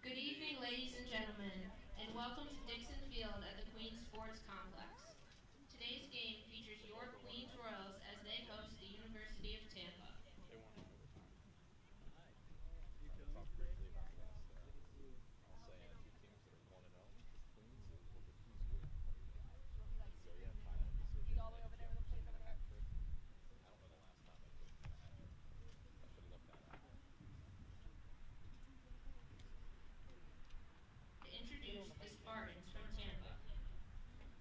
Good evening, ladies and gentlemen, and welcome to Dixon Field at the Queens Sports Complex. Today's game features your Queens Royals as they host the University of Tampa. To introduce the Spartans from Tampa.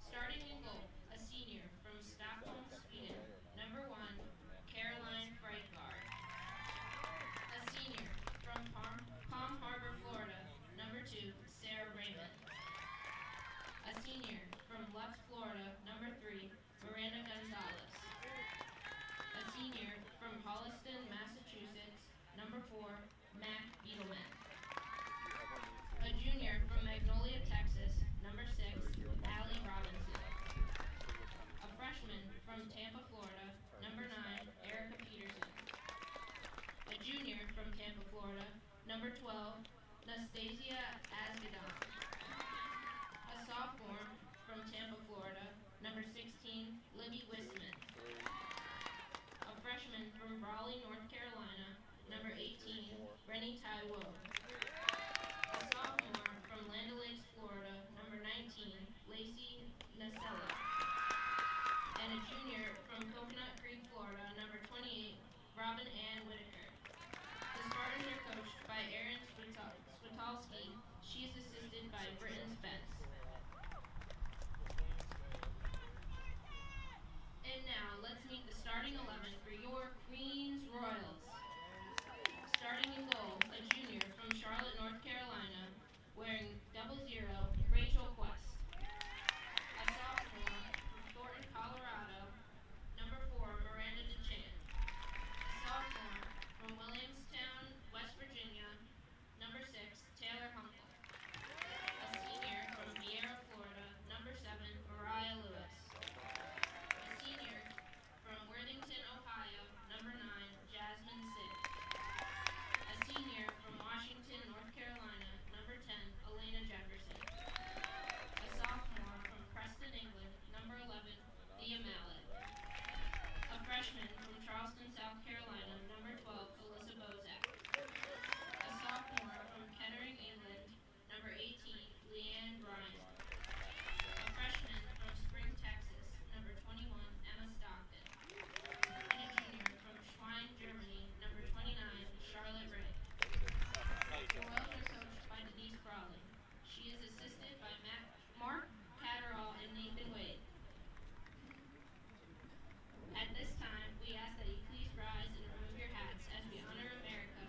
Starting in goal, a senior from Stockholm, Sweden, number 1, Caroline Freitgard. A senior from Palm Harbor, Florida, number 2, Sarah Raymond. A senior from Lux, Florida, number 3, Miranda Gonzalez. A senior from Holliston, Massachusetts, number 4, Mac Beetleman. A junior from Magnolia, Texas, number 6, Allie Robinson. A freshman from Tampa, Florida, number 9, Erica Peterson. A junior from Tampa, Florida, number 12, Nastasia Asgadon. A sophomore from Tampa, Florida, number 16, Libby Wisman. A freshman from Raleigh, North Carolina, number 18, Rennie Taiwo. A sophomore from Land O'Lakes, Florida, number 19, Lacey Nasella. And a junior from Coconut Creek, Florida, number 28, Robin Ann Whitaker. The Spartans are coached by Erin Switalski. She is assisted by Britton Spence. And now, let's meet the starting 11 for your Queens Royals. Starting in goal, a junior from Charlotte, North Carolina, wearing 00, Rachel Quest. A sophomore from Thornton, Colorado, number 4, Miranda DeChant. A sophomore from Williamstown, West Virginia, number 6, Taylor Hunkle. A senior from Vieira, Florida, number 7, Mariah Lewis. A senior from Worthington, Ohio, number 9, Jasmine Sid. A senior from Washington, North Carolina, number 10, Elena Jefferson. A sophomore from Preston, England, number 11, Thea Mallet. A freshman from Charleston, South Carolina, number 12, Alyssa Bozak. A sophomore from Kettering, England, number 18, Leanne Bryan. A freshman from Spring, Texas, number 21, Emma Stockton. And a junior from Schwein, Germany, number 29, Charlotte Ray. The Royals are coached by Denise Brawley. She is assisted by Mark Catterall and Nathan Wade. At this time, we ask that you please rise and remove your hats as we honor America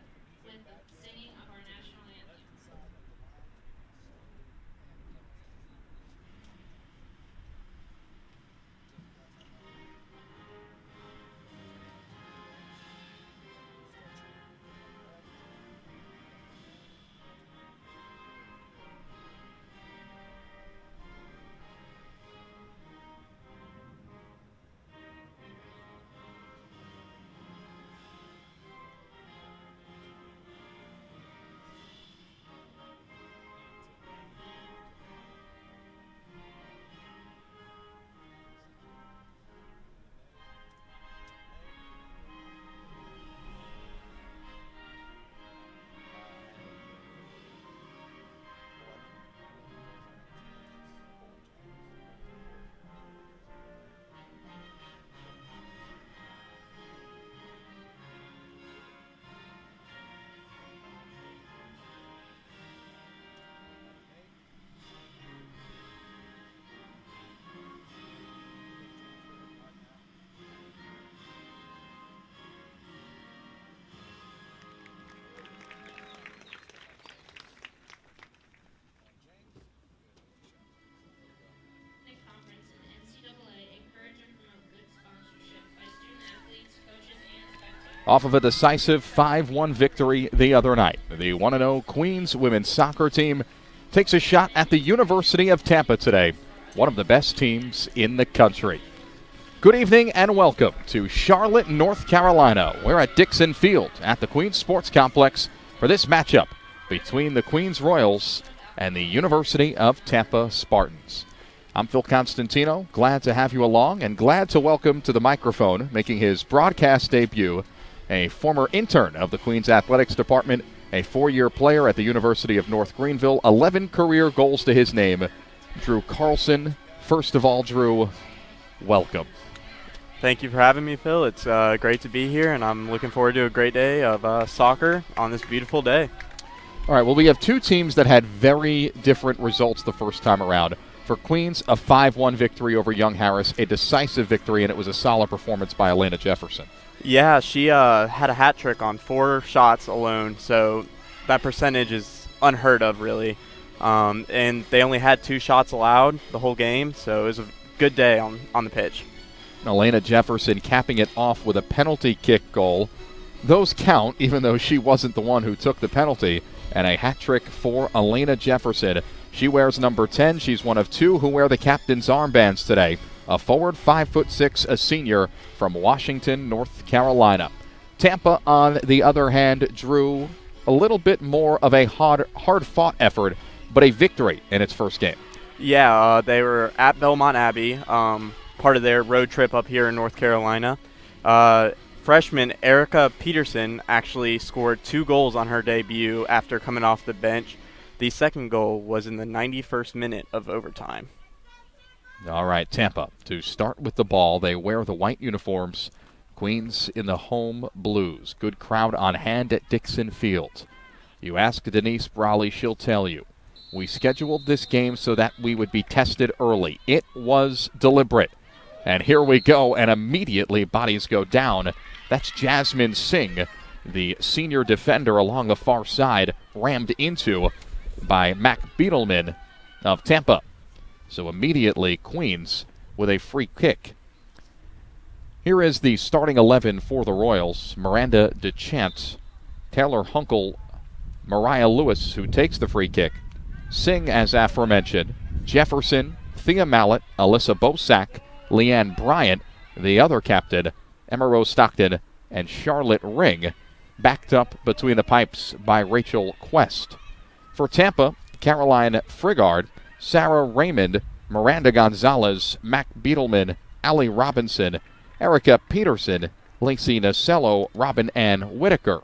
with the singing of our national anthem. Conference and NCAA encourage and promote good sponsorship by student athletes, coaches, and spectators. Off of a decisive 5-1 victory the other night, the 1-0 Queens women's soccer team takes a shot at the University of Tampa today, one of the best teams in the country. Good evening and welcome to Charlotte, North Carolina. We're at Dixon Field at the Queens Sports Complex for this matchup between the Queens Royals and the University of Tampa Spartans. I'm Phil Constantino, glad to have you along and glad to welcome to the microphone, making his broadcast debut, a former intern of the Queens Athletics Department, a 4-year player at the University of North Greenville, 11 career goals to his name, Drew Carlson. First of all, Drew, welcome. Thank you for having me, Phil. It's great to be here, and I'm looking forward to a great day of soccer on this beautiful day. All right, well, we have two teams that had very different results the first time around. For Queens, a 5-1 victory over Young Harris, a decisive victory, and it was a solid performance by Elena Jefferson. Yeah, she had a hat trick on 4 shots alone, so that percentage is unheard of, really. And they only had 2 shots allowed the whole game, so it was a good day on the pitch. Elena Jefferson capping it off with a penalty kick goal. Those count, even though she wasn't the one who took the penalty. And a hat trick for Elena Jefferson. She wears number 10. She's one of 2 who wear the captain's armbands today. A forward, 5'6", a senior from Washington, North Carolina. Tampa, on the other hand, drew a little bit more of a hard-fought effort, but a victory in its first game. Yeah, they were at Belmont Abbey, part of their road trip up here in North Carolina. Freshman Erica Peterson actually scored 2 goals on her debut after coming off the bench. The second goal was in the 91st minute of overtime. All right, Tampa, to start with the ball, they wear the white uniforms. Queens in the home blues. Good crowd on hand at Dixon Field. You ask Denise Brawley, she'll tell you. We scheduled this game so that we would be tested early. It was deliberate. And here we go, and immediately bodies go down. That's Jasmine Singh, the senior defender along the far side, rammed into by Mac Beetleman of Tampa. So immediately Queens with a free kick. Here is the starting 11 for the Royals. Miranda DeChant, Taylor Hunkel, Mariah Lewis, who takes the free kick. Singh, as aforementioned, Jefferson, Thea Mallett, Alyssa Bosack, Leanne Bryant, the other captain, Emma Rose Stockton, and Charlotte Ring, backed up between the pipes by Rachel Quest. For Tampa, Caroline Frigard, Sarah Raymond, Miranda Gonzalez, Mac Beetleman, Allie Robinson, Erica Peterson, Lacey Nacello, Robin Ann Whitaker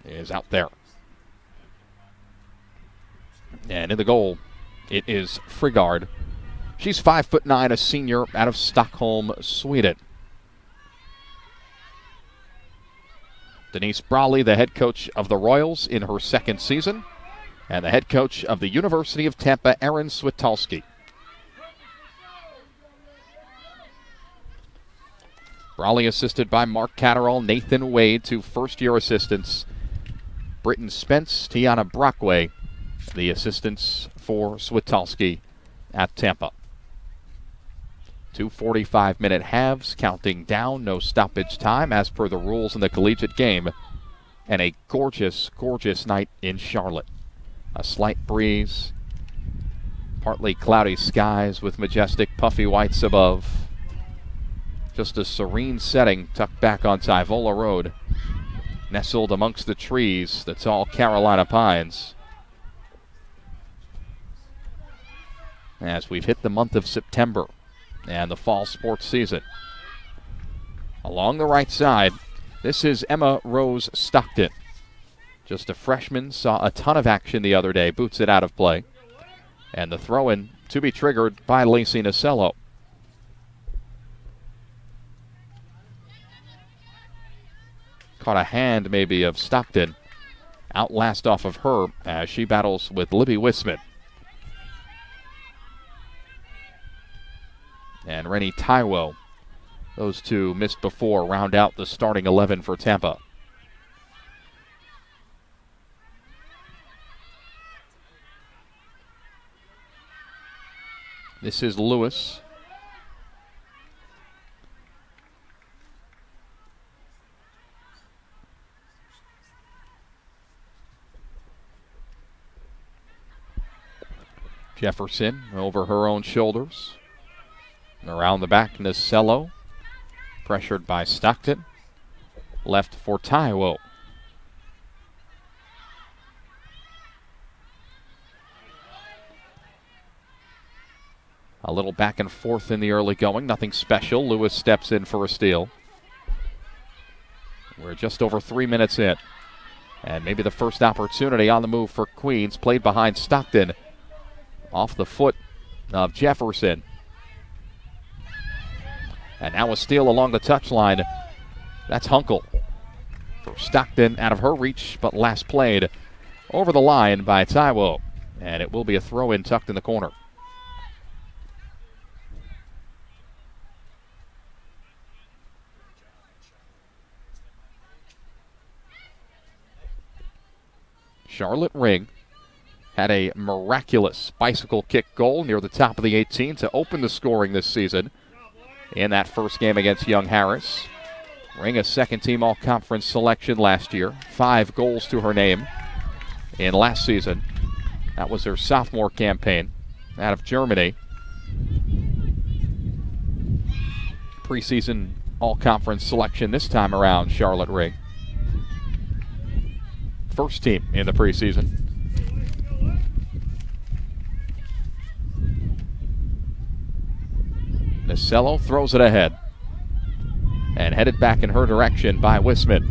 is out there. And in the goal, it is Frigard. She's 5'9", a senior out of Stockholm, Sweden. Denise Brawley, the head coach of the Royals in her second season, and the head coach of the University of Tampa, Erin Switalski. Brawley assisted by Mark Catterall, Nathan Wade, 2 first-year assistants. Britton Spence, Tiana Brockway, the assistants for Switalski at Tampa. 2 45-minute halves, counting down, no stoppage time as per the rules in the collegiate game. And a gorgeous, gorgeous night in Charlotte. A slight breeze, partly cloudy skies with majestic puffy whites above. Just a serene setting tucked back on Tyvola Road, nestled amongst the trees, the tall Carolina pines. As we've hit the month of September and the fall sports season. Along the right side, this is Emma Rose Stockton. Just a freshman, saw a ton of action the other day, boots it out of play. And the throw-in to be triggered by Lacey Nacello. Caught a hand maybe of Stockton. Outlast off of her as she battles with Libby Wisman. And Rennie Taiwo. Those two missed before, round out the starting 11 for Tampa. This is Lewis. Jefferson over her own shoulders. Around the back, Nacello. Pressured by Stockton. Left for Taiwo. A little back and forth in the early going. Nothing special. Lewis steps in for a steal. We're just over 3 minutes in. And maybe the first opportunity on the move for Queens. Played behind Stockton. Off the foot of Jefferson. And now a steal along the touchline. That's Hunkel. For Stockton out of her reach, but last played over the line by Taiwo. And it will be a throw-in tucked in the corner. Charlotte Ring had a miraculous bicycle kick goal near the top of the 18 to open the scoring this season in that first game against Young Harris. Ring a second-team all-conference selection last year. 5 goals to her name in last season. That was her sophomore campaign out of Germany. Preseason all-conference selection this time around, Charlotte Ring. First team in the preseason. Nasello throws it ahead. And headed back in her direction by Wisman.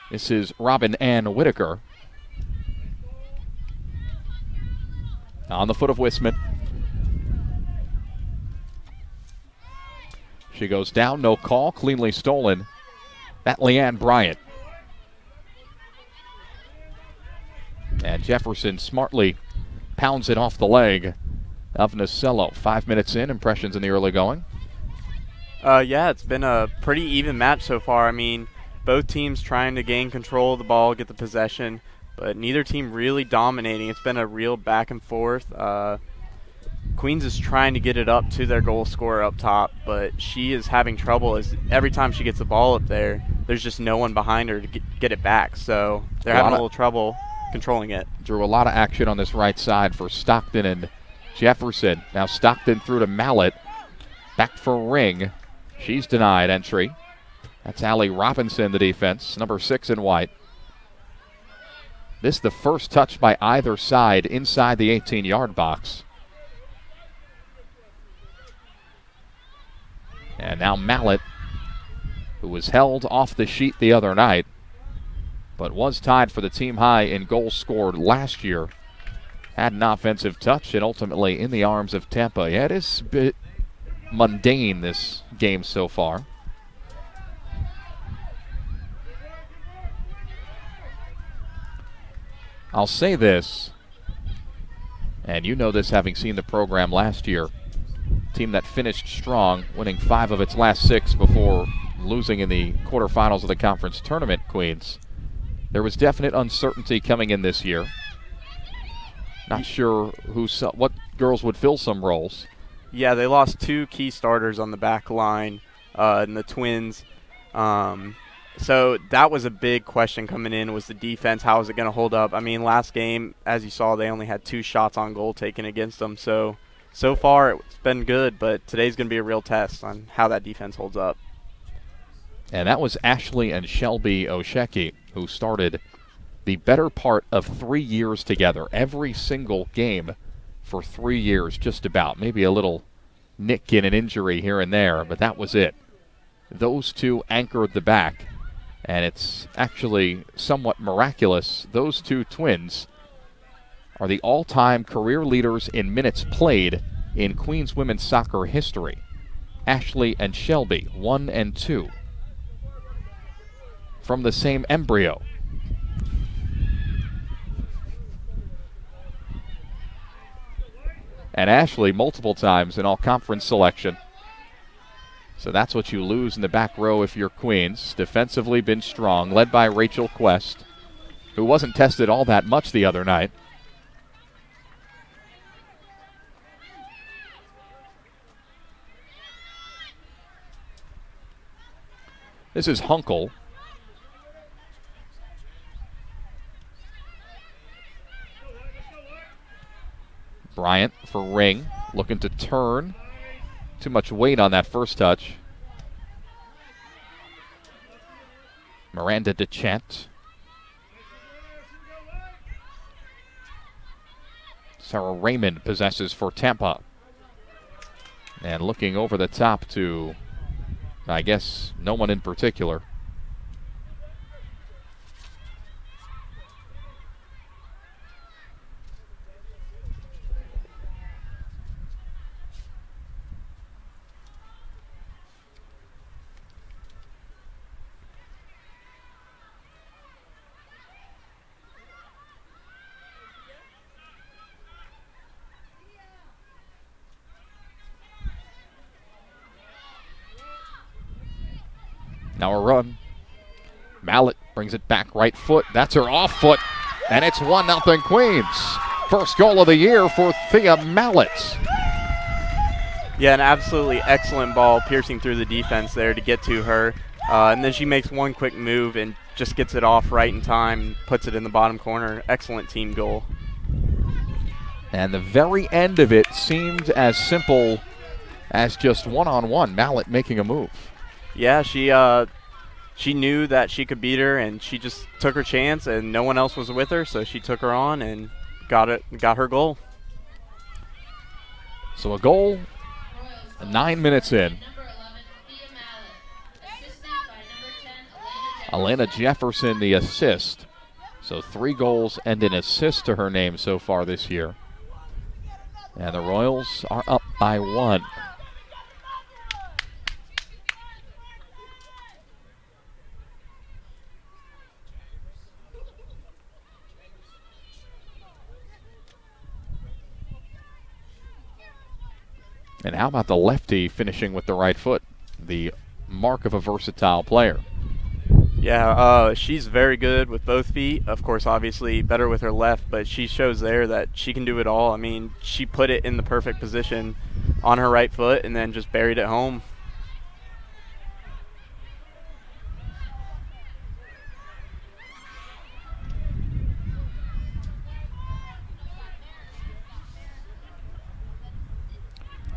This is Robin Ann Whitaker. On the foot of Wisman. She goes down, no call, cleanly stolen. That Leanne Bryant. And Jefferson smartly pounds it off the leg of Nasello. 5 minutes in, impressions in the early going. Yeah, it's been a pretty even match so far. I mean, both teams trying to gain control of the ball, get the possession, but neither team really dominating. It's been a real back and forth. Queens is trying to get it up to their goal scorer up top, but she is having trouble as every time she gets the ball up there, there's just no one behind her to get it back. So they're having a little trouble controlling it. Drew, a lot of action on this right side for Stockton and Jefferson. Now Stockton through to Mallet. Back for Ring. She's denied entry. That's Allie Robinson, the defense, number 6 in white. This is the first touch by either side inside the 18-yard box. And now Mallet, who was held off the sheet the other night, but was tied for the team high in goals scored last year, had an offensive touch and ultimately in the arms of Tampa. Yeah, it is a bit mundane, this game so far. I'll say this, and you know this having seen the program last year, team that finished strong, winning 5 of its last 6 before losing in the quarterfinals of the conference tournament, Queens. There was definite uncertainty coming in this year. Not sure what girls would fill some roles. Yeah, they lost 2 key starters on the back line in the Twins. So that was a big question coming in, was the defense. How is it going to hold up? I mean, last game, as you saw, they only had 2 shots on goal taken against them. So far it's been good, but today's going to be a real test on how that defense holds up. And that was Ashley and Shelby Osheki, who started the better part of 3 years together. Every single game for 3 years, just about. Maybe a little nick in an injury here and there, but that was it. Those two anchored the back, and it's actually somewhat miraculous. Those 2 twins are the all-time career leaders in minutes played in Queens women's soccer history. Ashley and Shelby, 1 and 2. From the same embryo. And Ashley multiple times in all-conference selection. So that's what you lose in the back row if you're Queens. Defensively been strong, led by Rachel Quest, who wasn't tested all that much the other night. This is Hunkel. Bryant for Ring, looking to turn. Too much weight on that first touch. Miranda DeChant. Tara Raymond possesses for Tampa. And looking over the top to, I guess, no one in particular. Now a run. Mallett brings it back right foot. That's her off foot. And it's 1-0 Queens. First goal of the year for Thea Mallett. Yeah, an absolutely excellent ball piercing through the defense there to get to her. And then she makes one quick move and just gets it off right in time, puts it in the bottom corner. Excellent team goal. And the very end of it seemed as simple as just one-on-one. Mallett making a move. Yeah, she knew that she could beat her, and she just took her chance, and no one else was with her, so she took her on and got her goal. So a goal, 9 minutes in. Elena Jefferson the assist. So 3 goals and an assist to her name so far this year. And the Royals are up by 1. And how about the lefty finishing with the right foot? The mark of a versatile player. Yeah, she's very good with both feet. Of course, obviously better with her left, but she shows there that she can do it all. I mean, she put it in the perfect position on her right foot and then just buried it home.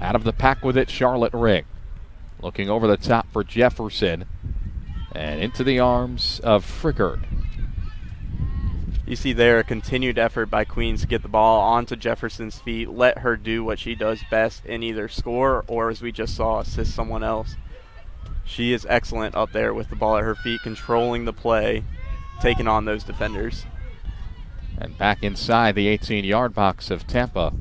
Out of the pack with it, Charlotte Ring. Looking over the top for Jefferson. And into the arms of Frickard. You see there a continued effort by Queens to get the ball onto Jefferson's feet, let her do what she does best and either score or, as we just saw, assist someone else. She is excellent up there with the ball at her feet, controlling the play, taking on those defenders. And back inside the 18-yard box of Tampa.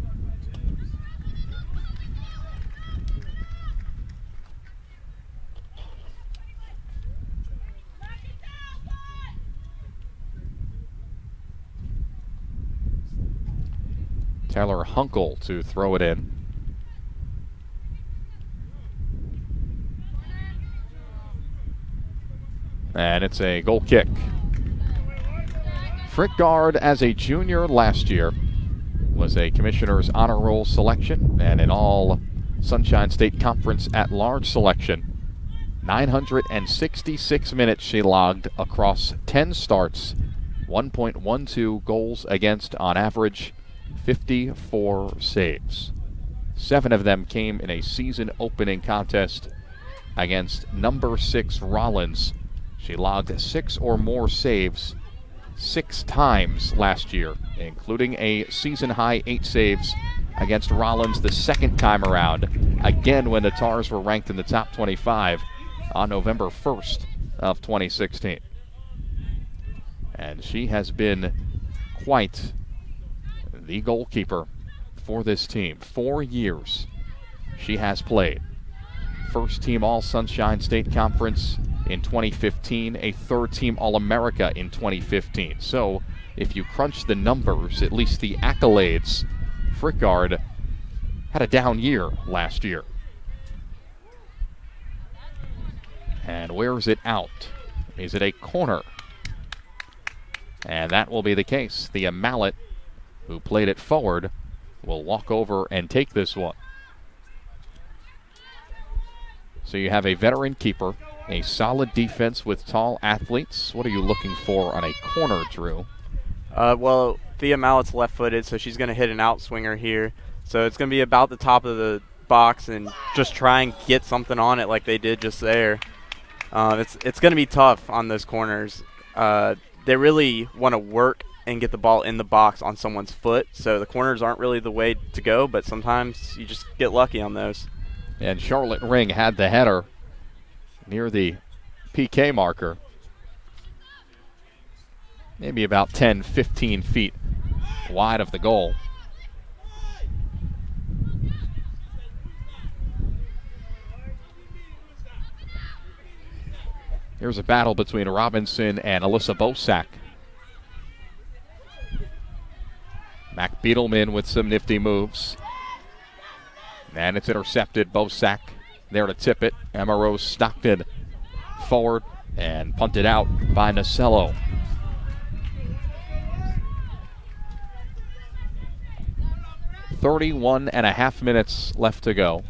Taylor Hunkel to throw it in. And it's a goal kick. Frickard, as a junior last year, was a commissioner's honor roll selection and an all Sunshine State Conference at-large selection. 966 minutes she logged across 10 starts, 1.12 goals against on average, 54 saves. 7 of them came in a season opening contest against number 6 Rollins. She logged 6 or more saves 6 times last year, including a season high 8 saves against Rollins the second time around, again when the Tars were ranked in the top 25 on November 1st of 2016. And she has been quite the goalkeeper for this team. 4 years she has played. First team All-Sunshine State Conference in 2015, a third team All-America in 2015. So if you crunch the numbers, at least the accolades, Frickard had a down year last year. And where is it out? Is it a corner? And that will be the case. The Mallet, who played it forward, will walk over and take this one. So you have a veteran keeper, a solid defense with tall athletes. What are you looking for on a corner, Drew? Well, Thea Mallett's left-footed, so she's going to hit an outswinger here. So it's going to be about the top of the box and just try and get something on it like they did just there. It's going to be tough on those corners. They really want to work and get the ball in the box on someone's foot. So the corners aren't really the way to go, but sometimes you just get lucky on those. And Charlotte Ring had the header near the PK marker. Maybe about 10, 15 feet wide of the goal. Here's a battle between Robinson and Alyssa Bosak. Mac Beetleman with some nifty moves. And it's intercepted. Bosak there to tip it. Emma Rose Stockton forward and punted out by Nasello. .31.5 minutes left to go.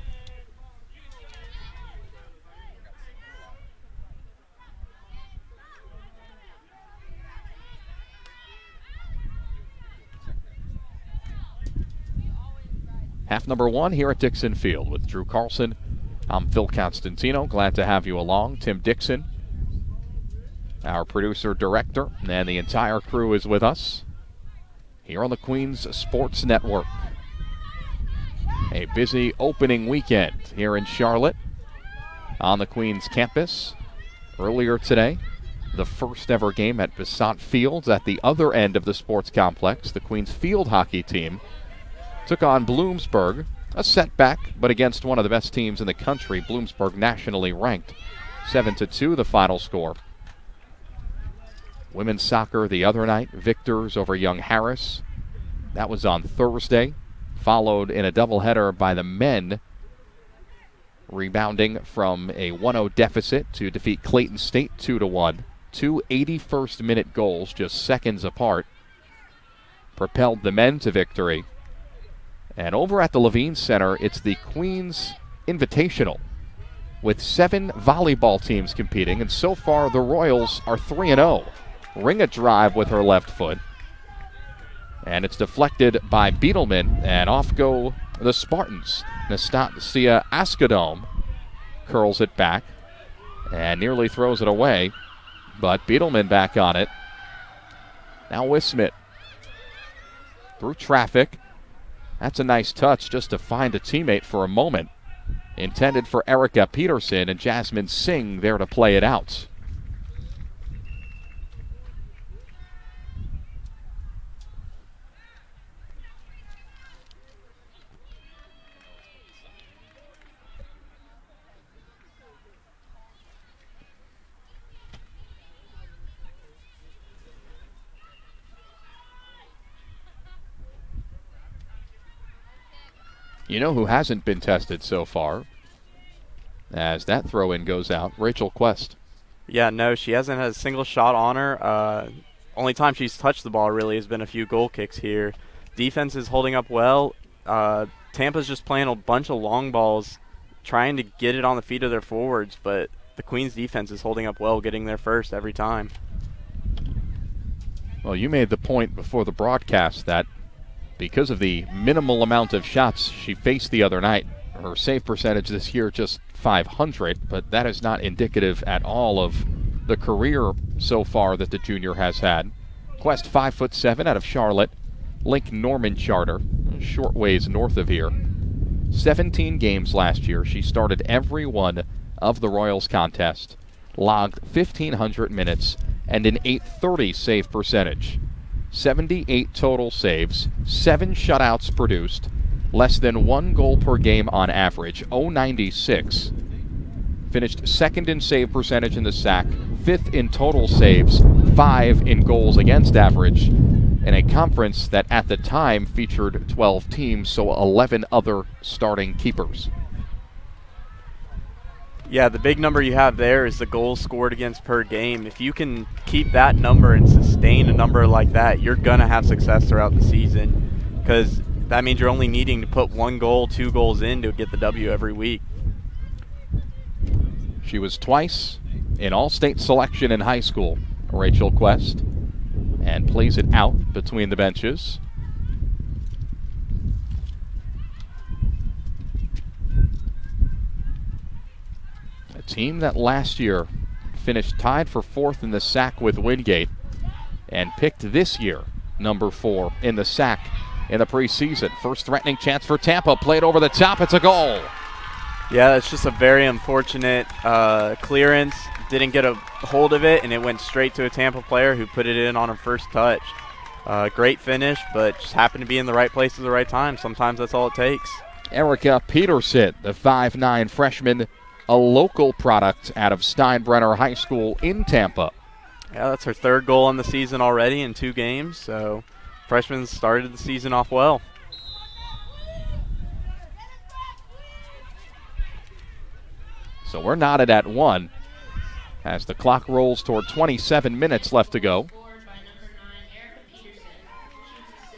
Half number one here at Dixon Field with Drew Carlson. I'm Phil Constantino. Glad to have you along. Tim Dixon, our producer, director, and the entire crew is with us here on the Queens Sports Network. A busy opening weekend here in Charlotte on the Queens campus. Earlier today, the first ever game at Bissett Fields at the other end of the sports complex. The Queens field hockey team took on Bloomsburg, a setback, but against one of the best teams in the country. Bloomsburg nationally ranked. 7-2 the final score. Women's soccer the other night, victors over Young Harris. That was on Thursday, followed in a doubleheader by the men, rebounding from a 1-0 deficit to defeat Clayton State 2-1. Two 81st minute goals, just seconds apart, propelled the men to victory. And over at the Levine Center, it's the Queens Invitational with 7 volleyball teams competing. And so far, the Royals are 3-0. Ring a drive with her left foot. And it's deflected by Beetleman, and off go the Spartans. Nastasia Askadome curls it back and nearly throws it away. But Beetleman back on it. Now Wismit through traffic. That's a nice touch just to find a teammate for a moment. Intended for Erica Peterson, and Jasmine Singh there to play it out. You know who hasn't been tested so far? As that throw-in goes out, Rachel Quest. Yeah, no, she hasn't had a single shot on her. Only time she's touched the ball really has been a few goal kicks here. Defense is holding up well. Tampa's just playing a bunch of long balls, trying to get it on the feet of their forwards, but the Queens defense is holding up well, getting there first every time. Well, you made the point before the broadcast that because of the minimal amount of shots she faced the other night, her save percentage this year just .500, but that is not indicative at all of the career so far that the junior has had. Quest 5'7" out of Charlotte, Link Norman charter, short ways north of here. 17 games last year. She started every one of the Royals contest, logged 1,500 minutes, and an .830 save percentage. 78 total saves, 7 shutouts produced, less than 1 goal per game on average, .096. Finished second in save percentage in the SAC, 5th in total saves, 5 in goals against average, in a conference that at the time featured 12 teams, so 11 other starting keepers. Yeah, the big number you have there is the goals scored against per game. If you can keep that number and sustain a number like that, you're going to have success throughout the season, because that means you're only needing to put 1 goal, 2 goals in to get the W every week. She was twice in all-state selection in high school, Rachel Quest, and plays it out between the benches. A team that last year finished tied for 4th in the SAC with Wingate and picked this year number 4 in the sack in the preseason. First threatening chance for Tampa, played over the top. It's a goal. Yeah, that's just a very unfortunate clearance. Didn't get a hold of it, and it went straight to a Tampa player who put it in on her first touch. Great finish, but just happened to be in the right place at the right time. Sometimes that's all it takes. Erica Peterson, the 5'9 freshman, a local product out of Steinbrenner High School in Tampa. Yeah, that's her third goal on the season already in 2 games, so freshman started the season off well. So we're knotted at 1 as the clock rolls toward 27 minutes left to go.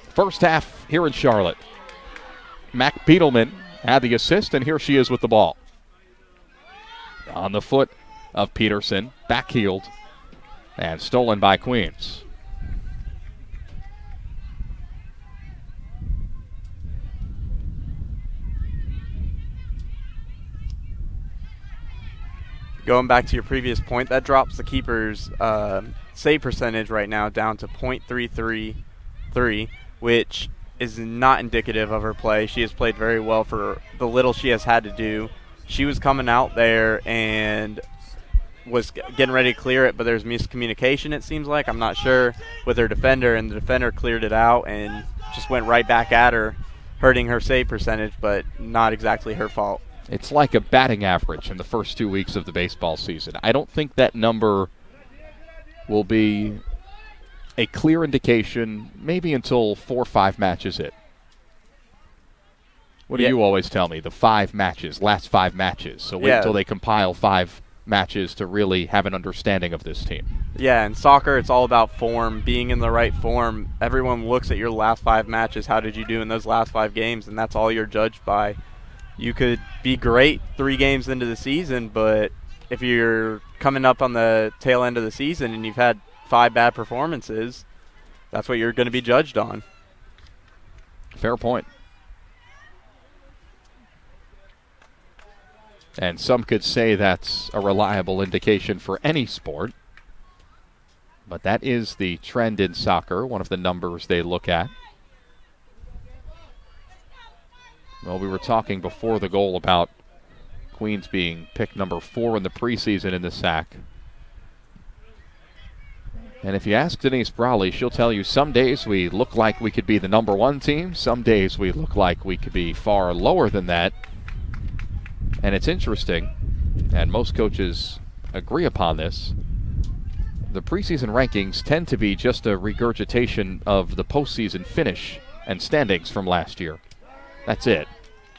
First half here in Charlotte. Mac Beedelman had the assist, and here she is with the ball. On the foot of Peterson, backheeled, and stolen by Queens. Going back to your previous point, that drops the keeper's save percentage right now down to .333, which is not indicative of her play. She has played very well for the little she has had to do. She was coming out there and was getting ready to clear it, but there's miscommunication, it seems like. I'm not sure, with her defender, and the defender cleared it out and just went right back at her, hurting her save percentage, but not exactly her fault. It's like a batting average in the first 2 weeks of the baseball season. I don't think that number will be a clear indication maybe until 4 or 5 matches in. What do you always tell me? The 5 matches, last 5 matches. So wait until they compile 5 matches to really have an understanding of this team. Yeah, in soccer, it's all about form, being in the right form. Everyone looks at your last 5 matches. How did you do in those last 5 games? And that's all you're judged by. You could be great 3 games into the season, but if you're coming up on the tail end of the season and you've had 5 bad performances, that's what you're going to be judged on. Fair point. And some could say that's a reliable indication for any sport. But that is the trend in soccer, one of the numbers they look at. Well, we were talking before the goal about Queens being picked number 4 in the preseason in the sack. And if you ask Denise Brawley, she'll tell you some days we look like we could be the number 1 team. Some days we look like we could be far lower than that. And it's interesting, and most coaches agree upon this, the preseason rankings tend to be just a regurgitation of the postseason finish and standings from last year. That's it.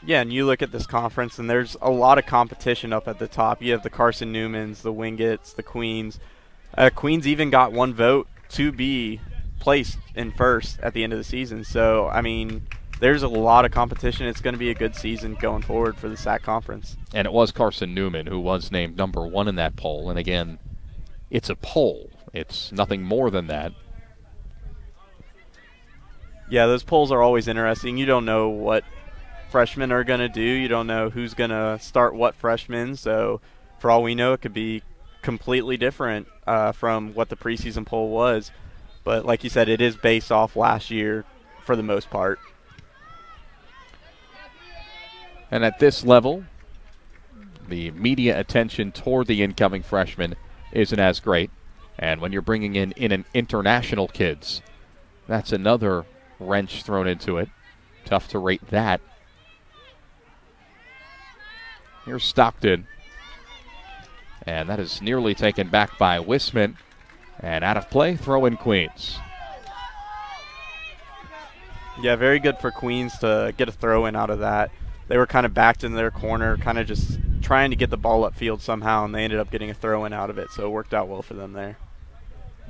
Yeah, and you look at this conference, and there's a lot of competition up at the top. You have the Carson Newmans, the Wingets, the Queens. Queens even got 1 vote to be placed in first at the end of the season. So, I mean, there's a lot of competition. It's going to be a good season going forward for the SAC conference. And it was Carson Newman who was named number 1 in that poll. And again, it's a poll. It's nothing more than that. Yeah, those polls are always interesting. You don't know what freshmen are going to do. You don't know who's going to start what freshmen. So for all we know, it could be completely different from what the preseason poll was. But like you said, it is based off last year for the most part. And at this level, the media attention toward the incoming freshmen isn't as great. And when you're bringing in an international kids, that's another wrench thrown into it. Tough to rate that. Here's Stockton. And that is nearly taken back by Wisman. And out of play, throw in Queens. Yeah, very good for Queens to get a throw in out of that. They were kind of backed in their corner, kind of just trying to get the ball upfield somehow, and they ended up getting a throw in out of it, so it worked out well for them there.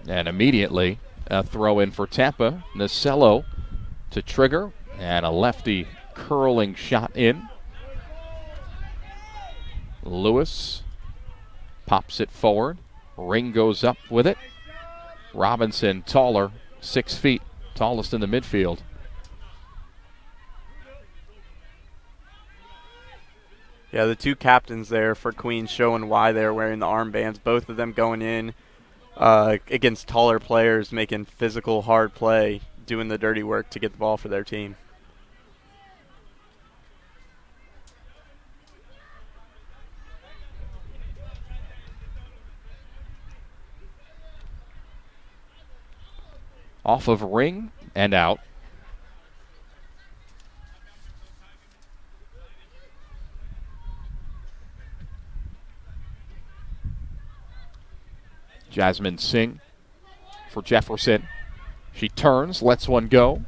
And immediately a throw in for Tampa. Nasello to trigger, and a lefty curling shot in. Lewis pops it forward. Ring goes up with it. Robinson, taller, 6 feet, tallest in the midfield. Yeah, the 2 captains there for Queens showing why they're wearing the armbands. Both of them going in against taller players, making physical, hard play, doing the dirty work to get the ball for their team. Off of ring and out. Jasmine Singh for Jefferson. She turns, lets one go,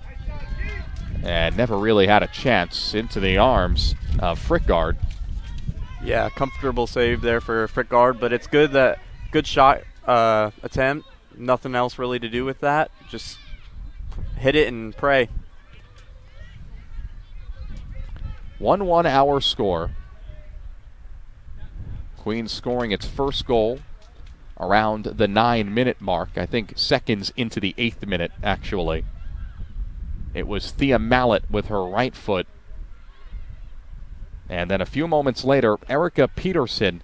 and never really had a chance into the arms of Frickgard. Yeah, comfortable save there for Frickgard, but it's good that good shot attempt. Nothing else really to do with that. Just hit it and pray. 1-1 our score. Queens scoring its first goal around the 9-minute mark. I think seconds into the 8th minute, actually. It was Thea Mallet with her right foot. And then a few moments later, Erica Peterson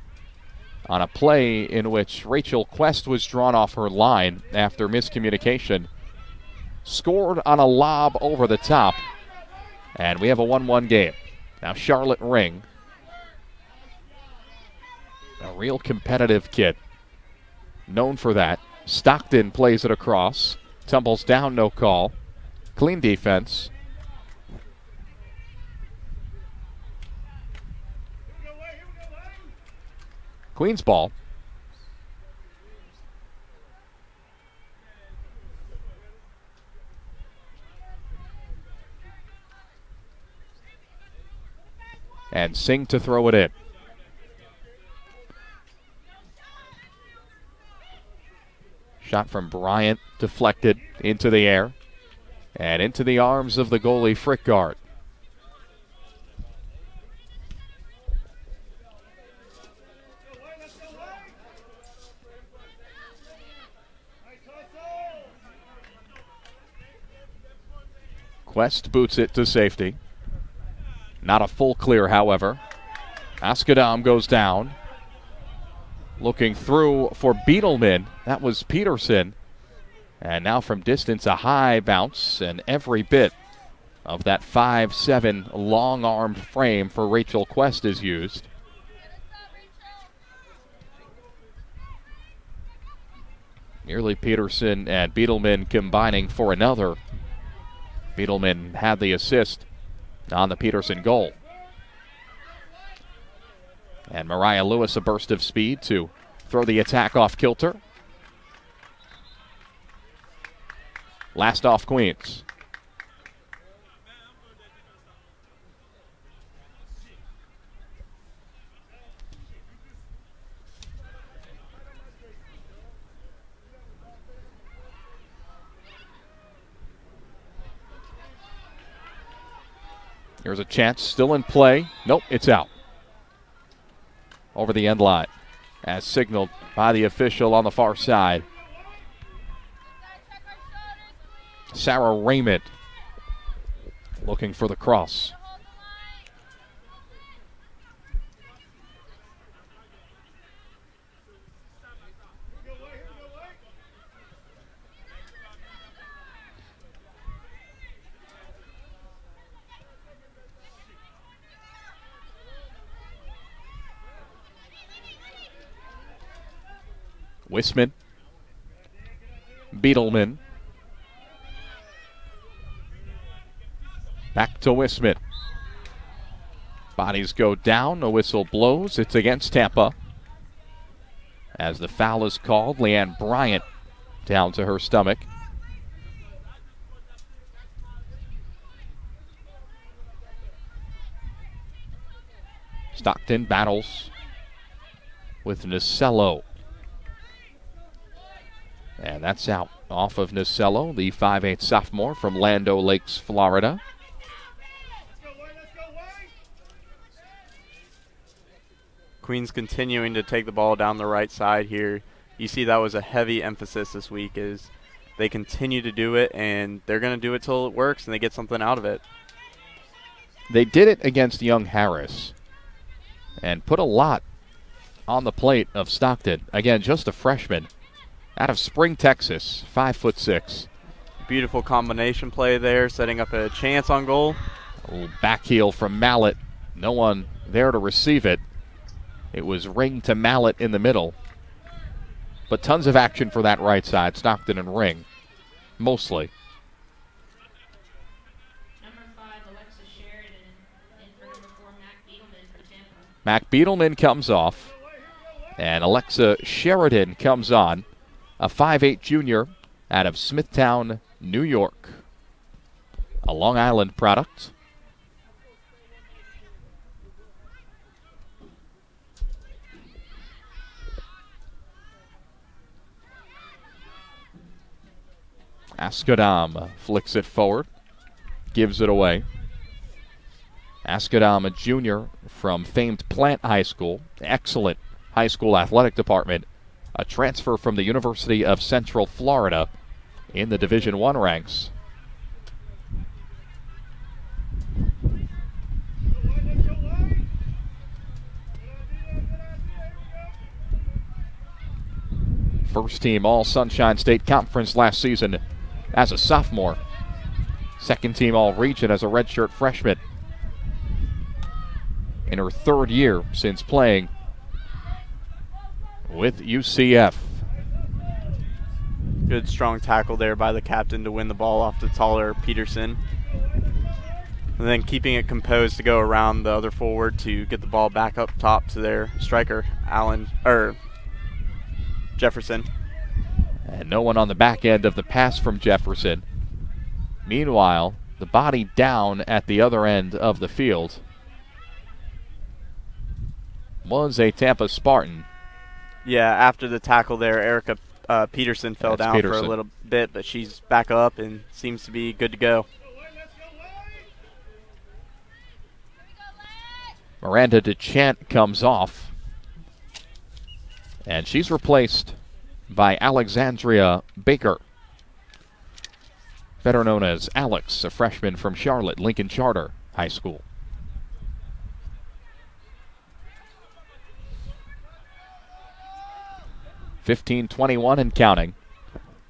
on a play in which Rachel Quest was drawn off her line after miscommunication, scored on a lob over the top, and we have a 1-1 game. Now Charlotte Ring, a real competitive kid, known for that. Stockton plays it across, tumbles down, no call. Clean defense. Queens ball. And Singh to throw it in. Shot from Bryant, deflected into the air and into the arms of the goalie Frickgard. Quest boots it to safety. Not a full clear, however. Askadam goes down. Looking through for Beetleman. That was Peterson. And now from distance, a high bounce, and every bit of that 5'7" long-armed frame for Rachel Quest is used. Nearly Peterson and Beetleman combining for another. Beetleman had the assist on the Peterson goal. And Mariah Lewis, a burst of speed to throw the attack off kilter. Last off Queens. Here's a chance, still in play. Nope, it's out. Over the end line, as signaled by the official on the far side. Sarah Raymond looking for the cross. Wisman, Beetleman, back to Wisman. Bodies go down, a whistle blows, it's against Tampa. As the foul is called, Leanne Bryant down to her stomach. Stockton battles with Nasello. And that's out off of Nasello, the 5'8" sophomore from Land O'Lakes, Florida. Queens continuing to take the ball down the right side here. You see that was a heavy emphasis this week, is they continue to do it, and they're going to do it till it works and they get something out of it. They did it against Young Harris and put a lot on the plate of Stockton. Again, just a freshman out of Spring, Texas, 5'6". Beautiful combination play there, setting up a chance on goal. A little back heel from Mallett. No one there to receive it. It was Ring to Mallett in the middle. But tons of action for that right side. Stockton and Ring, mostly. Number 5, Alexa Sheridan, in for number 4, Mac Beedelman for Tampa. Mac Beedelman comes off, and Alexa Sheridan comes on, a 5'8 junior out of Smithtown, New York. A Long Island product. Askodam flicks it forward, gives it away. Askodam, a junior from famed Plant High School, excellent high school athletic department, a transfer from the University of Central Florida in the Division I ranks. First team All Sunshine State Conference last season as a sophomore. Second team All Region as a redshirt freshman. In her third year since playing with UCF. Good strong tackle there by the captain to win the ball off the taller Peterson. And then keeping it composed to go around the other forward to get the ball back up top to their striker, Jefferson. And no one on the back end of the pass from Jefferson. Meanwhile, the body down at the other end of the field was a Tampa Spartan. Yeah, after the tackle there, Erica Peterson fell down for a little bit, but she's back up and seems to be good to go. Miranda DeChant comes off, and she's replaced by Alexandria Baker, better known as Alex, a freshman from Charlotte, Lincoln Charter High School. .15:21 and counting,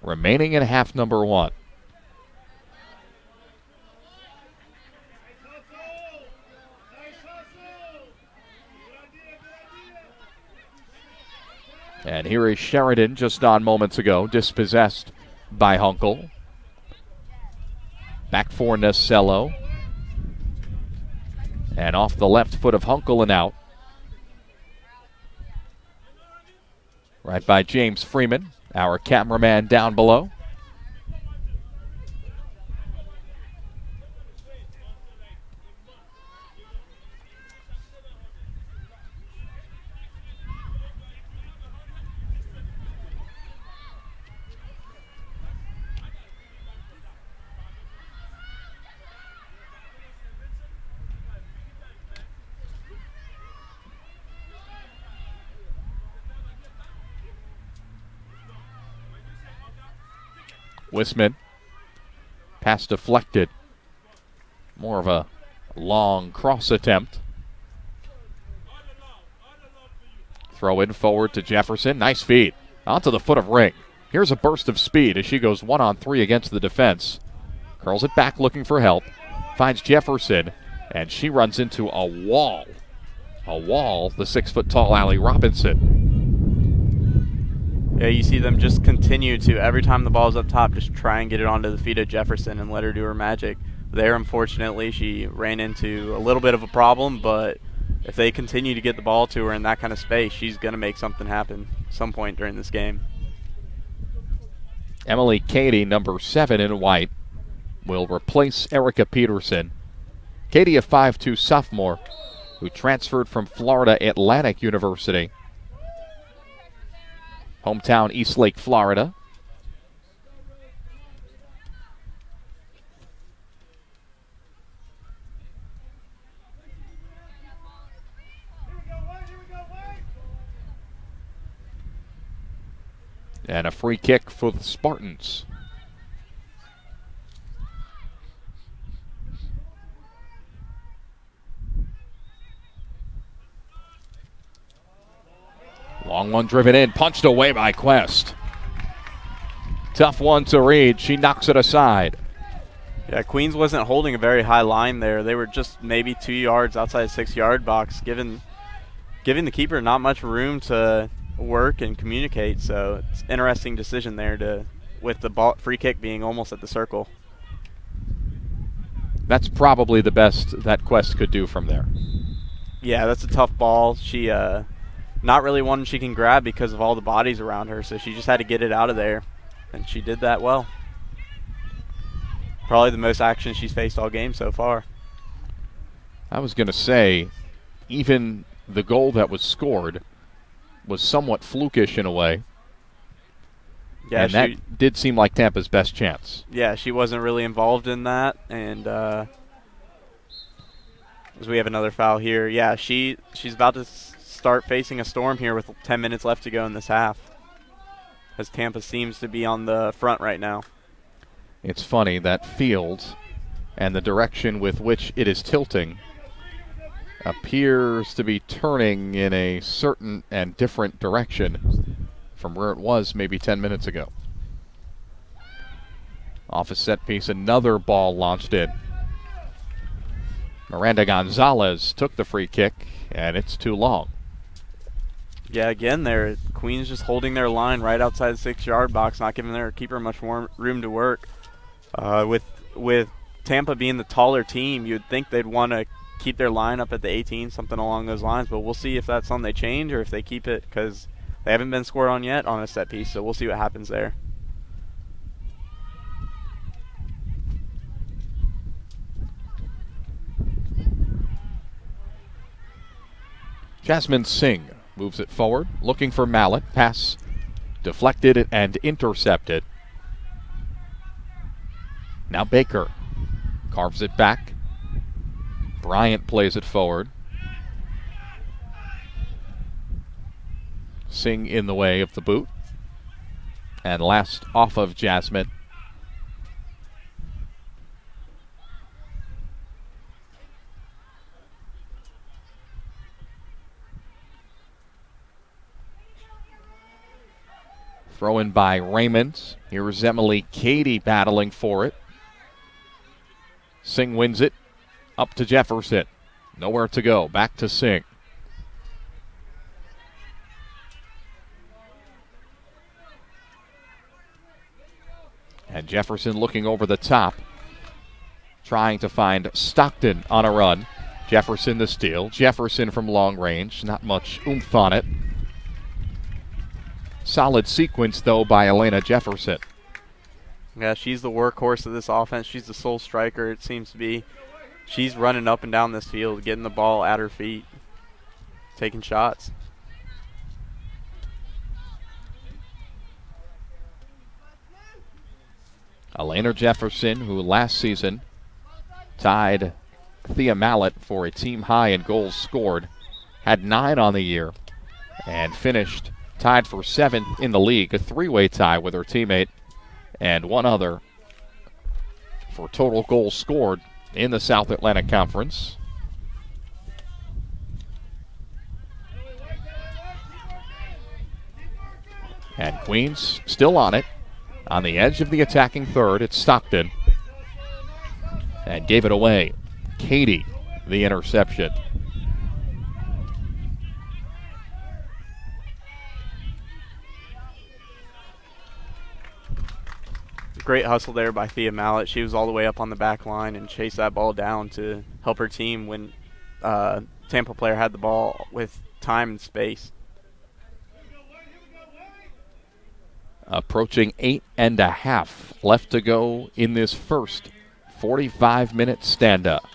remaining in half number 1. And here is Sheridan just on moments ago, dispossessed by Hunkel. Back for Nasello. And off the left foot of Hunkel and out. Right by James Freeman, our cameraman down below. Wisman, pass deflected. More of a long cross attempt. Throw in forward to Jefferson. Nice feed. Onto the foot of Ring. Here's a burst of speed as she goes 1-on-3 against the defense. Curls it back looking for help. Finds Jefferson, and she runs into a wall. A wall, the 6-foot-tall Allie Robinson. Yeah, you see them just continue to, every time the ball's up top, just try and get it onto the feet of Jefferson and let her do her magic. There, unfortunately, she ran into a little bit of a problem, but if they continue to get the ball to her in that kind of space, she's going to make something happen at some point during this game. Emily Cady, number 7 in white, will replace Erica Peterson. Cady, a 5'2 sophomore who transferred from Florida Atlantic University. Hometown Eastlake, Florida. And a free kick for the Spartans. Long one driven in, punched away by Quest. Tough one to read. She knocks it aside. Yeah, Queens wasn't holding a very high line there. They were just maybe 2 yards outside the 6-yard box, giving the keeper not much room to work and communicate. So it's an interesting decision there with the ball, free kick being almost at the circle. That's probably the best that Quest could do from there. Yeah, that's a tough ball. She not really one she can grab because of all the bodies around her, so she just had to get it out of there, and she did that well. Probably the most action she's faced all game so far. I was going to say, even the goal that was scored was somewhat flukish in a way. Yeah, and that did seem like Tampa's best chance. Yeah, she wasn't really involved in that, and as we have another foul here. Yeah, she's about to start facing a storm here with 10 minutes left to go in this half, as Tampa seems to be on the front right now. It's funny, that field and the direction with which it is tilting appears to be turning in a certain and different direction from where it was maybe 10 minutes ago. Off a set piece, another ball launched in. Miranda Gonzalez took the free kick, and it's too long. Yeah, again, there, Queens just holding their line right outside the 6-yard box, not giving their keeper much more room to work. With Tampa being the taller team, you'd think they'd want to keep their line up at the 18, something along those lines, but we'll see if that's something they change or if they keep it, because they haven't been scored on yet on a set piece, so we'll see what happens there. Jasmine Singh moves it forward, looking for Mallet. Pass deflected and intercepted. Now Baker carves it back. Bryant plays it forward. Singh in the way of the boot. And last off of Jasmine. Throw in by Raymond. Here's Emily Cady battling for it. Singh wins it. Up to Jefferson. Nowhere to go. Back to Singh. And Jefferson looking over the top. Trying to find Stockton on a run. Jefferson the steal. Jefferson from long range. Not much oomph on it. Solid sequence, though, by Elena Jefferson. Yeah, she's the workhorse of this offense. She's the sole striker, it seems to be. She's running up and down this field, getting the ball at her feet, taking shots. Elena Jefferson, who last season tied Thea Mallet for a team high in goals scored, had 9 on the year and finished tied for 7th in the league, a 3-way tie with her teammate and one other for total goals scored in the South Atlantic Conference. And Queens still on it. On the edge of the attacking third, it's Stockton. And gave it away. Cady, the interception. Great hustle there by Thea Mallet. She was all the way up on the back line and chased that ball down to help her team when Tampa player had the ball with time and space. Approaching 8.5 left to go in this first 45-minute stand-up.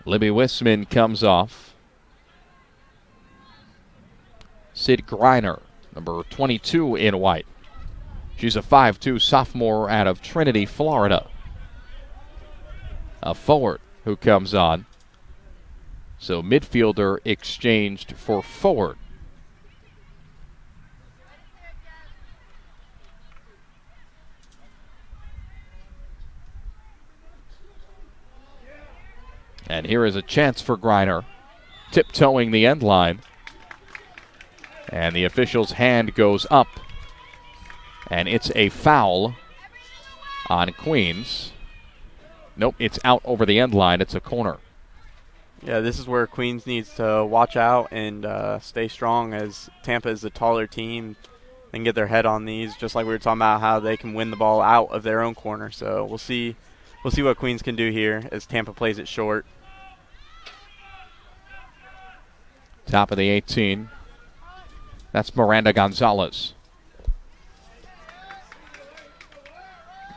Libby Wisman comes off. Sid Greiner, number 22 in white. She's a 5'2" sophomore out of Trinity, Florida. A forward who comes on. So midfielder exchanged for forward. And here is a chance for Greiner, tiptoeing the end line. And the official's hand goes up And it's a foul on Queens. Nope, it's out over the end line. It's a corner. Yeah, this is where Queens needs to watch out and stay strong, as Tampa is the taller team and get their head on these, just like we were talking about how they can win the ball out of their own corner. So we'll see what Queens can do here as Tampa plays it short. Top of the 18. That's Miranda Gonzalez.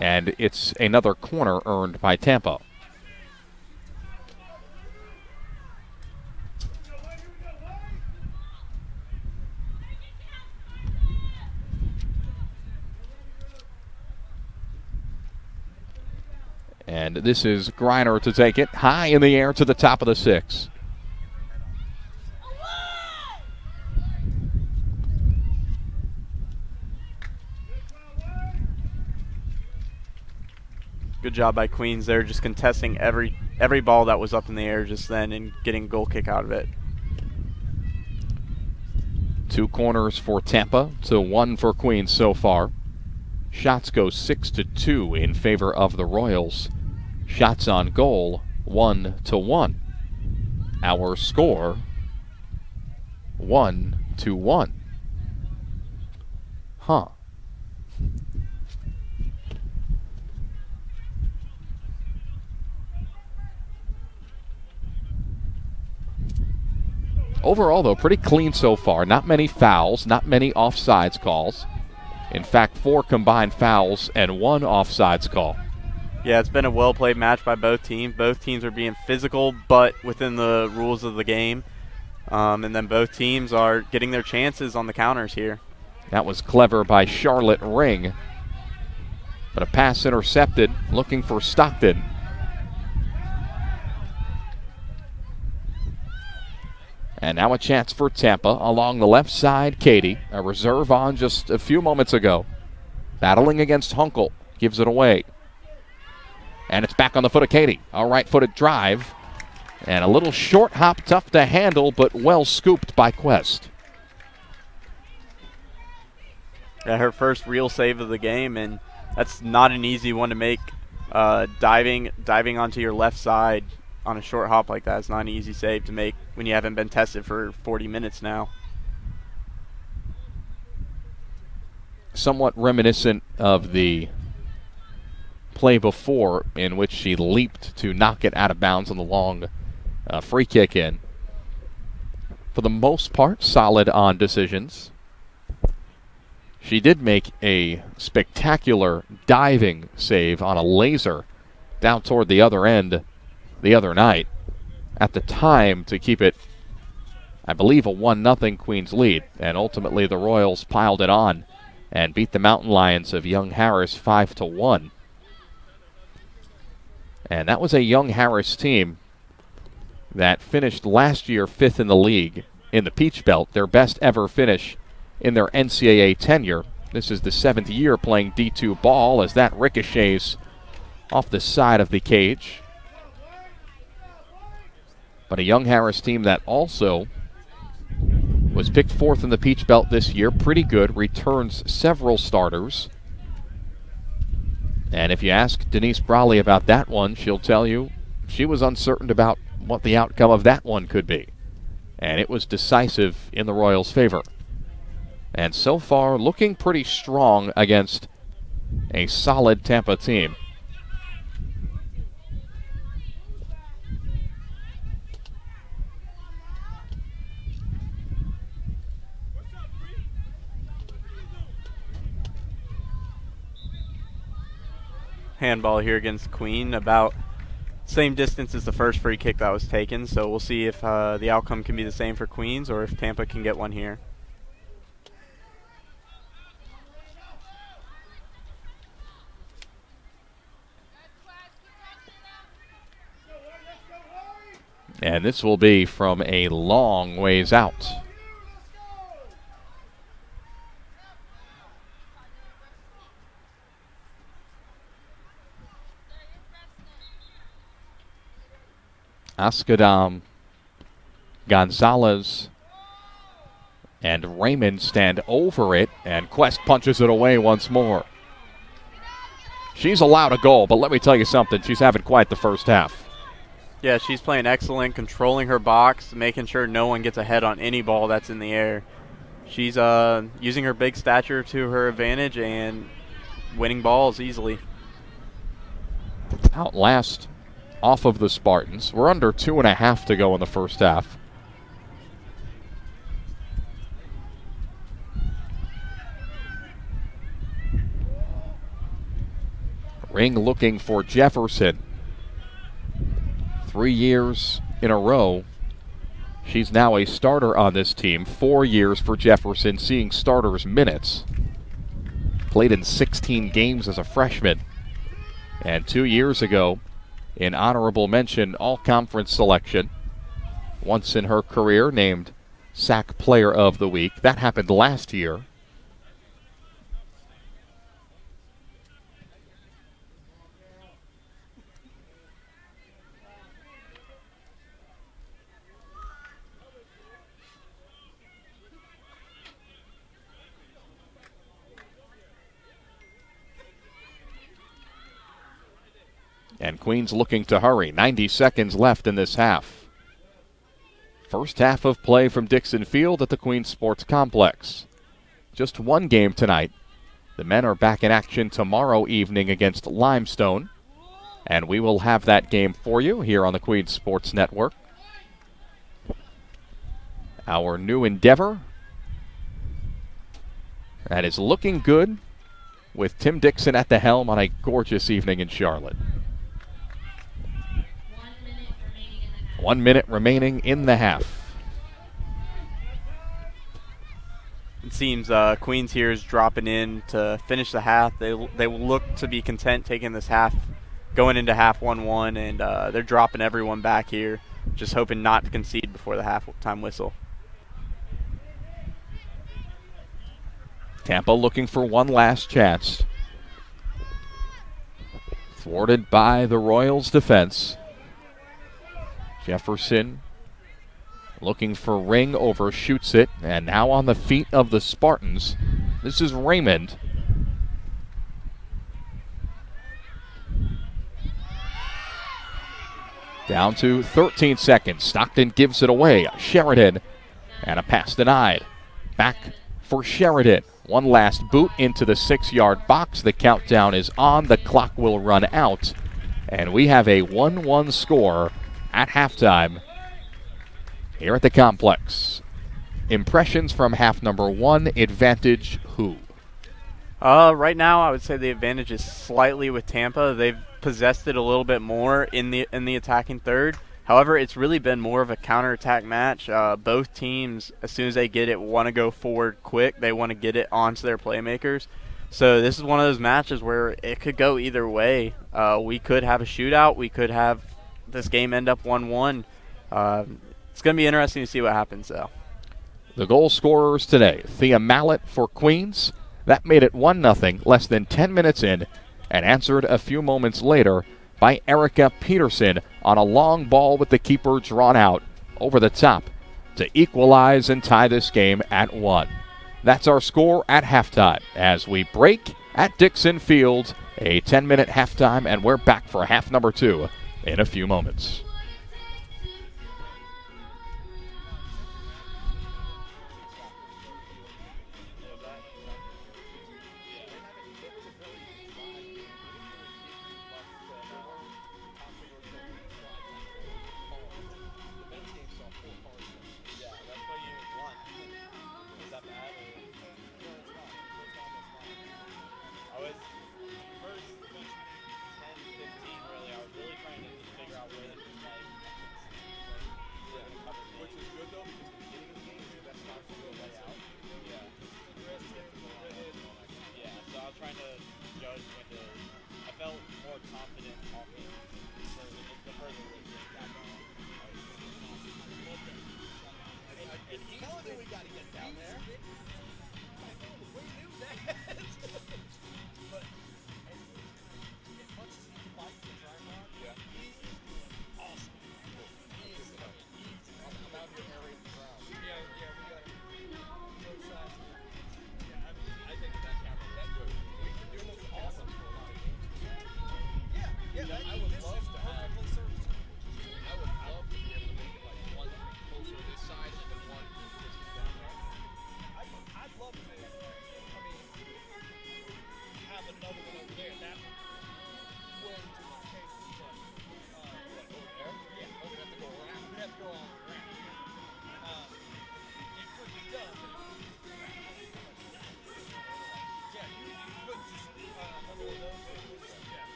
And it's another corner earned by Tampa. And this is Griner to take it high in the air to the top of the 6. Good job by Queens there, just contesting every ball that was up in the air just then and getting a goal kick out of it. 2 corners for Tampa to 1 for Queens so far. Shots go 6-2 in favor of the Royals. Shots on goal 1-1. Our score 1-1. Huh. Overall, though, pretty clean so far. Not many fouls, not many offsides calls. In fact, 4 combined fouls and 1 offsides call. Yeah, it's been a well-played match by both teams. Both teams are being physical, but within the rules of the game. And then both teams are getting their chances on the counters here. That was clever by Charlotte Ring. But a pass intercepted, looking for Stockton. And now a chance for Tampa along the left side. Katie, a reserve on just a few moments ago. Battling against Hunkel, gives it away. And it's back on the foot of Katie. A right-footed drive. And a little short hop, tough to handle, but well scooped by Quest. Yeah, her first real save of the game, and that's not an easy one to make. Diving onto your left side on a short hop like that is not an easy save to make when you haven't been tested for 40 minutes now. Somewhat reminiscent of the play before, in which she leaped to knock it out of bounds on the long free kick in. For the most part, solid on decisions. She did make a spectacular diving save on a laser down toward the other end the other night. At the time, to keep it, I believe, a 1-0 Queens lead. And ultimately the Royals piled it on and beat the Mountain Lions of Young Harris 5-1. And that was a Young Harris team that finished last year 5th in the league in the Peach Belt, their best ever finish in their NCAA tenure. This is the 7th year playing D2 ball as that ricochets off the side of the cage. But a Young Harris team that also was picked 4th in the Peach Belt this year. Pretty good, returns several starters. And if you ask Denise Brawley about that one, she'll tell you she was uncertain about what the outcome of that one could be. And it was decisive in the Royals' favor. And so far, looking pretty strong against a solid Tampa team. Handball here against Queen, about same distance as the first free kick that was taken, so we'll see if the outcome can be the same for Queens or if Tampa can get one here. And this will be from a long ways out. Askadam, Gonzalez, And Raymond stand over it, and Quest punches it away once more. She's allowed a goal, but let me tell you something. She's having quite the first half. Yeah, she's playing excellent, controlling her box, making sure no one gets ahead on any ball that's in the air. She's using her big stature to her advantage and winning balls easily. Outlast off of the Spartans. We're under 2.5 to go in the first half. Ring looking for Jefferson. 3 years in a row. She's now a starter on this team. 4 years for Jefferson, seeing starters minutes. Played in 16 games as a freshman. And 2 years ago, in honorable mention all-conference selection. Once in her career, named SAC Player of the Week. That happened last year. And Queens looking to hurry. 90 seconds left in this half. First half of play from Dixon Field at the Queens Sports Complex. Just one game tonight. The men are back in action tomorrow evening against Limestone. And we will have that game for you here on the Queens Sports Network. Our new endeavor. That is looking good with Tim Dixon at the helm on a gorgeous evening in Charlotte. 1 minute remaining in the half. It seems Queens here is dropping in to finish the half. They will look to be content taking this half, going into half 1-1, and they're dropping everyone back here, just hoping not to concede before the halftime whistle. Tampa looking for one last chance. Thwarted by the Royals' defense. Jefferson looking for Ring, overshoots it, and now on the feet of the Spartans. This is Raymond. Down to 13 seconds. Stockton gives it away. Sheridan, and a pass denied. Back for Sheridan. One last boot into the 6-yard box. The countdown is on. The clock will run out. And we have a 1-1 score at halftime here at the complex. Impressions from half number one. Advantage who? Right now, I would say the advantage is slightly with Tampa. They've possessed it a little bit more in the attacking third. However, it's really been more of a counterattack match. Both teams, as soon as they get it, want to go forward quick. They want to get it onto their playmakers. So this is one of those matches where it could go either way. We could have a shootout. We could have this game end up 1-1. It's going to be interesting to see what happens, though. The goal scorers today. Thea Mallett for Queens. That made it 1-0 less than 10 minutes in, and answered a few moments later by Erica Peterson on a long ball with the keeper drawn out over the top to equalize and tie this game at 1. That's our score at halftime as we break at Dixon Field, a 10-minute halftime, and we're back for half number 2 in a few moments.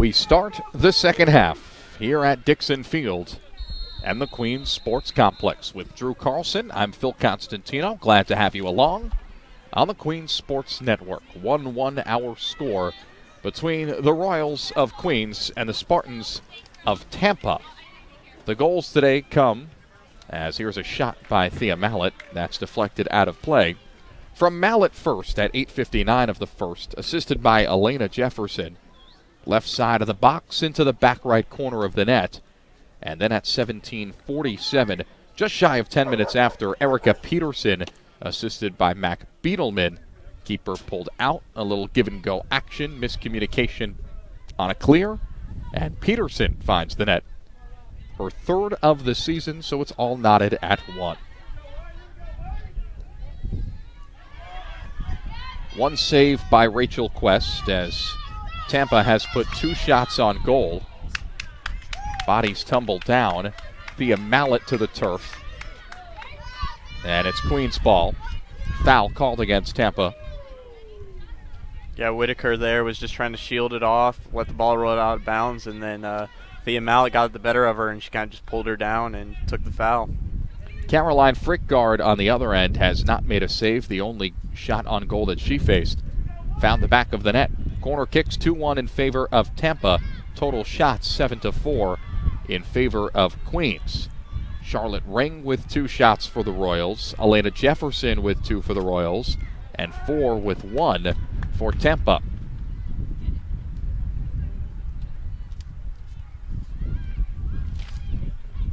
We start the second half here at Dixon Field and the Queens Sports Complex. With Drew Carlson, I'm Phil Constantino. Glad to have you along on the Queens Sports Network. 1-1 our score between the Royals of Queens and the Spartans of Tampa. The goals today come as here's a shot by Thea Mallett. That's deflected out of play. From Mallett first at 8:59 of the first, assisted by Elena Jefferson. Left side of the box into the back right corner of the net. And then at 17:47, just shy of 10 minutes after, Erica Peterson, assisted by Mac Beedelman. Keeper pulled out, a little give-and-go action, miscommunication on a clear, and Peterson finds the net. Her third of the season, so it's all knotted at 1. One save by Rachel Quest as Tampa has put 2 shots on goal. Bodies tumble down. Thea Mallett to the turf. And it's Queens ball. Foul called against Tampa. Yeah, Whitaker there was just trying to shield it off, let the ball roll out of bounds, and then Thea Mallett got the better of her, and she kind of just pulled her down and took the foul. Caroline Frickgard on the other end has not made a save. The only shot on goal that she faced found the back of the net. Corner kicks 2-1 in favor of Tampa. Total shots 7-4 in favor of Queens. Charlotte Ring with 2 shots for the Royals. Elena Jefferson with 2 for the Royals. And 4 with 1 for Tampa.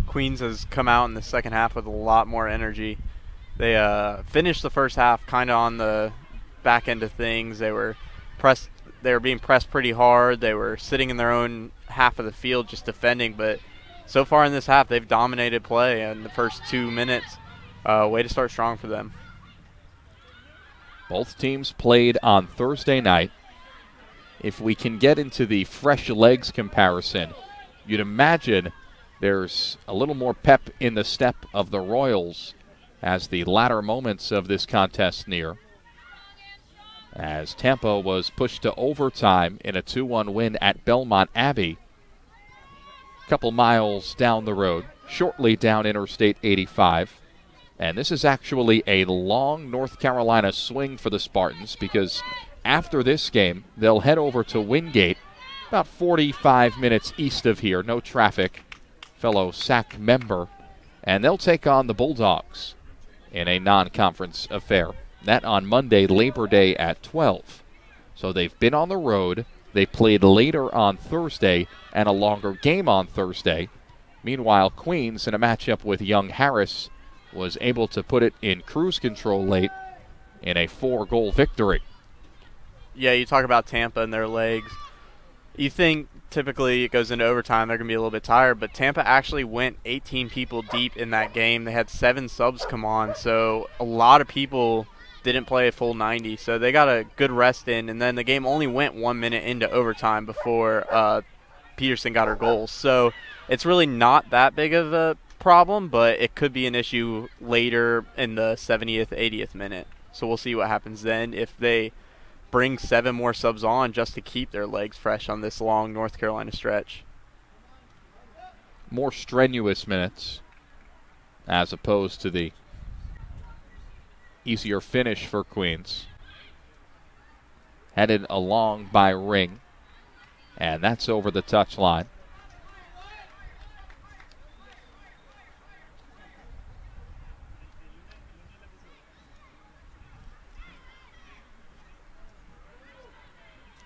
Queens has come out in the second half with a lot more energy. They finished the first half kind of on the back end of things. They were being pressed pretty hard. They were sitting in their own half of the field just defending, but so far in this half they've dominated play in the first 2 minutes. Way to start strong for them. Both teams played on Thursday night. If we can get into the fresh legs comparison, you'd imagine there's a little more pep in the step of the Royals as the latter moments of this contest near. As Tampa was pushed to overtime in a 2-1 win at Belmont Abbey. A couple miles down the road, shortly down Interstate 85. And this is actually a long North Carolina swing for the Spartans because after this game, they'll head over to Wingate, about 45 minutes east of here, no traffic. Fellow SAC member, and they'll take on the Bulldogs in a non-conference affair. That on Monday, Labor Day at 12. So they've been on the road. They played later on Thursday and a longer game on Thursday. Meanwhile, Queens, in a matchup with Young Harris, was able to put it in cruise control late in a 4-goal victory. Yeah, you talk about Tampa and their legs. You think typically it goes into overtime, they're going to be a little bit tired, but Tampa actually went 18 people deep in that game. They had 7 subs come on, so a lot of people didn't play a full 90, so they got a good rest in, and then the game only went 1 minute into overtime before Peterson got her goal. So it's really not that big of a problem, but it could be an issue later in the 70th, 80th minute. So we'll see what happens then if they bring 7 more subs on just to keep their legs fresh on this long North Carolina stretch. More strenuous minutes as opposed to the easier finish for Queens. Headed along by Ring, and that's over the touchline.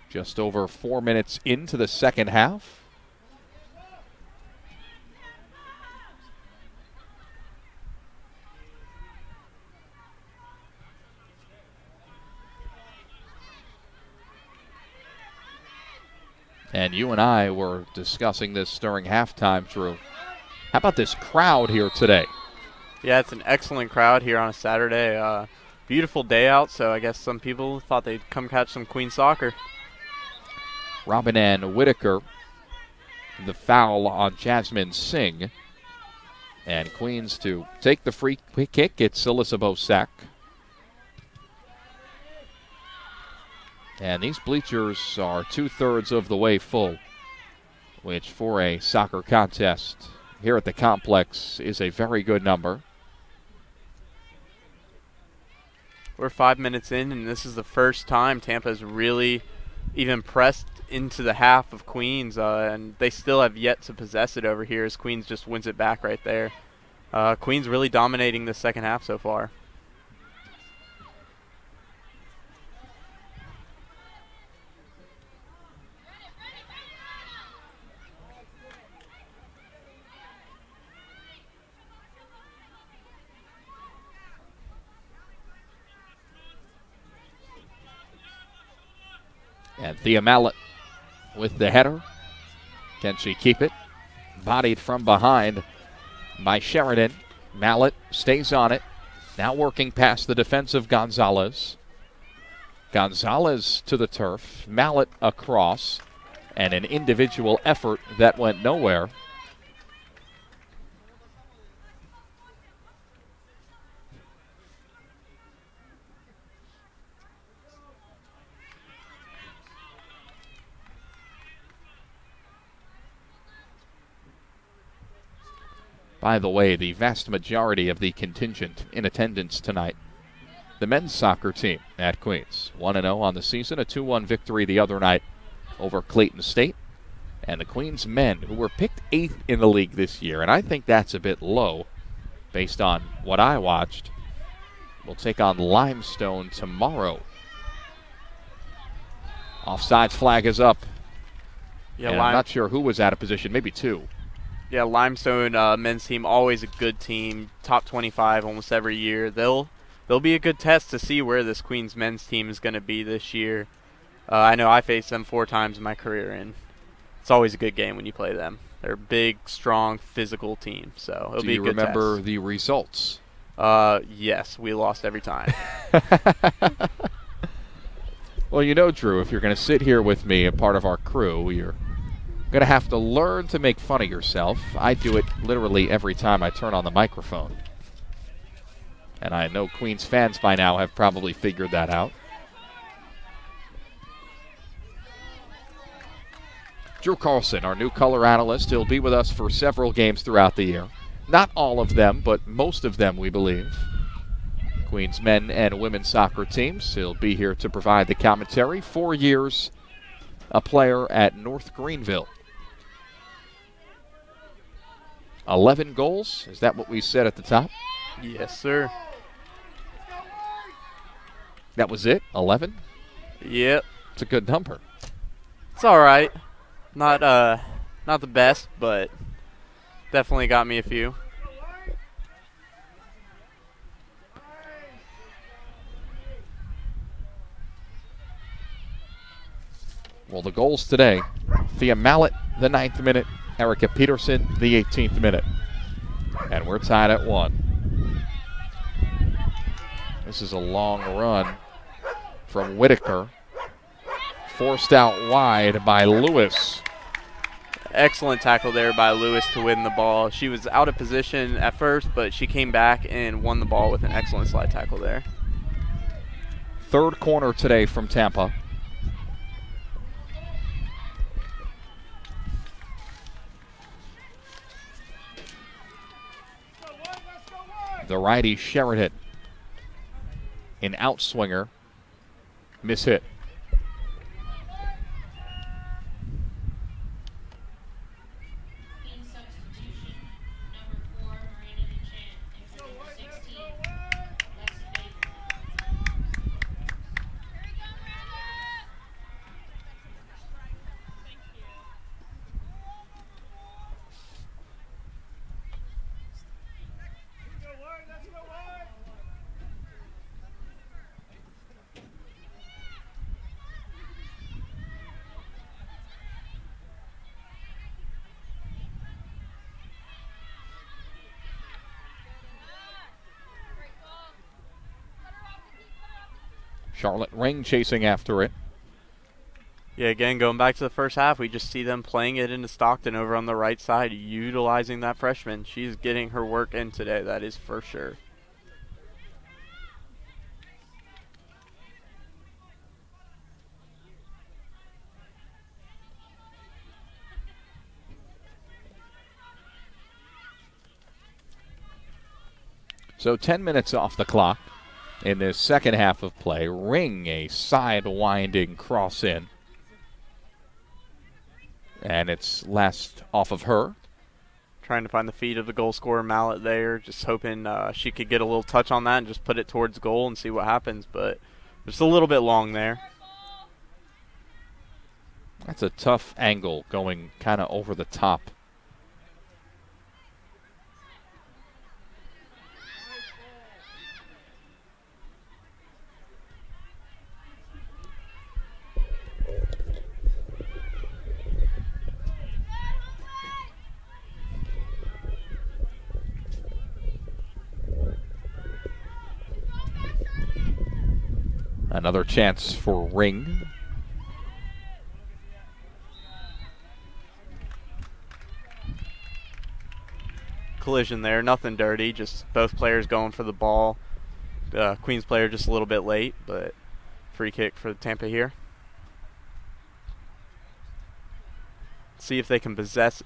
Just over 4 minutes into the second half. And you and I were discussing this during halftime, Drew. How about this crowd here today? Yeah, it's an excellent crowd here on a Saturday. Beautiful day out, so I guess some people thought they'd come catch some Queen soccer. Robin Ann Whitaker, the foul on Jasmine Singh. And Queens to take the free kick. It's Alyssa Bosack. And these bleachers are 2/3 of the way full. which for a soccer contest here at the complex is a very good number. We're 5 minutes in, and this is the first time Tampa's really even pressed into the half of Queens, and they still have yet to possess it over here as Queens just wins it back right there. Queens really dominating the second half so far. And Thea Mallett with the header. Can she keep it? Bodied from behind by Sheridan. Mallett stays on it. Now working past the defensive Gonzalez. Gonzalez to the turf. Mallett across. And an individual effort that went nowhere. By the way, the vast majority of the contingent in attendance tonight, the men's soccer team at Queens. 1-0 on the season, a 2-1 victory the other night over Clayton State. And the Queens men, who were picked 8th in the league this year, and I think that's a bit low based on what I watched, will take on Limestone tomorrow. Offsides flag is up. Yeah, and I'm not sure who was out of position, maybe 2. Yeah, Limestone men's team, always a good team, top 25 almost every year. They'll be a good test to see where this Queens men's team is going to be this year. I know I faced them 4 times in my career, and it's always a good game when you play them. They're a big, strong, physical team, so it'll be a good test. Do you remember the results? Yes, we lost every time. Well, you know, Drew, if you're going to sit here with me and part of our crew, you're going to have to learn to make fun of yourself. I do it literally every time I turn on the microphone. And I know Queens fans by now have probably figured that out. Drew Carlson, our new color analyst, he'll be with us for several games throughout the year. Not all of them, but most of them, we believe. Queens men and women's soccer teams. He'll be here to provide the commentary. 4 years, a player at North Greenville. 11 goals. Is that what we said at the top? Yes, sir. That was it? 11? Yep. It's a good number. It's all right. Not the best, but definitely got me a few. Well, the goals today, Thea Mallett, the 9th minute, Erica Peterson, the 18th minute. And we're tied at 1. This is a long run from Whitaker. Forced out wide by Lewis. Excellent tackle there by Lewis to win the ball. She was out of position at first, but she came back and won the ball with an excellent slide tackle there. 3rd corner today from Tampa. The righty Sheridan. An outswinger. Miss-hit. In substitution, number 4, Marina DeChamp, and for number 16, Lexi Baker. Charlotte Ring chasing after it. Yeah, again, going back to the first half, we just see them playing it into Stockton over on the right side, utilizing that freshman. She's getting her work in today, that is for sure. So 10 minutes off the clock in this second half of play. Ring a side-winding cross in. And it's last off of her. Trying to find the feet of the goal scorer, Mallet, there. Just hoping she could get a little touch on that and just put it towards goal and see what happens. But just a little bit long there. That's a tough angle going kind of over the top. Another chance for Ring. Collision there, nothing dirty, just both players going for the ball. Queens player just a little bit late, but free kick for Tampa here. See if they can possess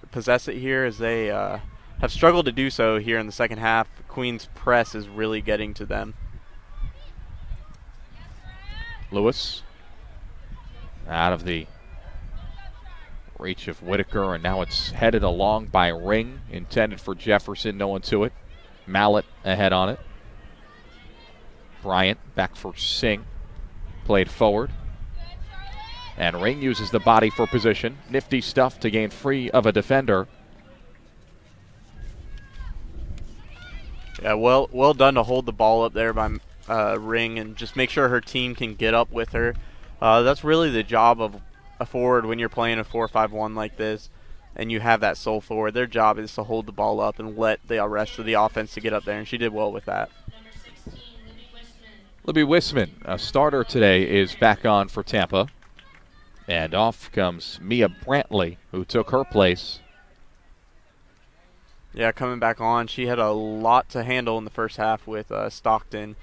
it here, as they have struggled to do so here in the second half. Queens press is really getting to them. Lewis out of the reach of Whitaker, and now it's headed along by Ring, intended for Jefferson, no one to it. Mallet ahead on it. Bryant back for Singh, played forward. And Ring uses the body for position. Nifty stuff to gain free of a defender. Yeah, well done to hold the ball up there by Ring and just make sure her team can get up with her. That's really the job of a forward when you're playing a 4-5-1 like this and you have that sole forward. Their job is to hold the ball up and let the rest of the offense to get up there, and she did well with that. Number 16, Libby Wisman, a starter today, is back on for Tampa. And off comes Mia Brantley, who took her place. Yeah, coming back on. She had a lot to handle in the first half with Stockton.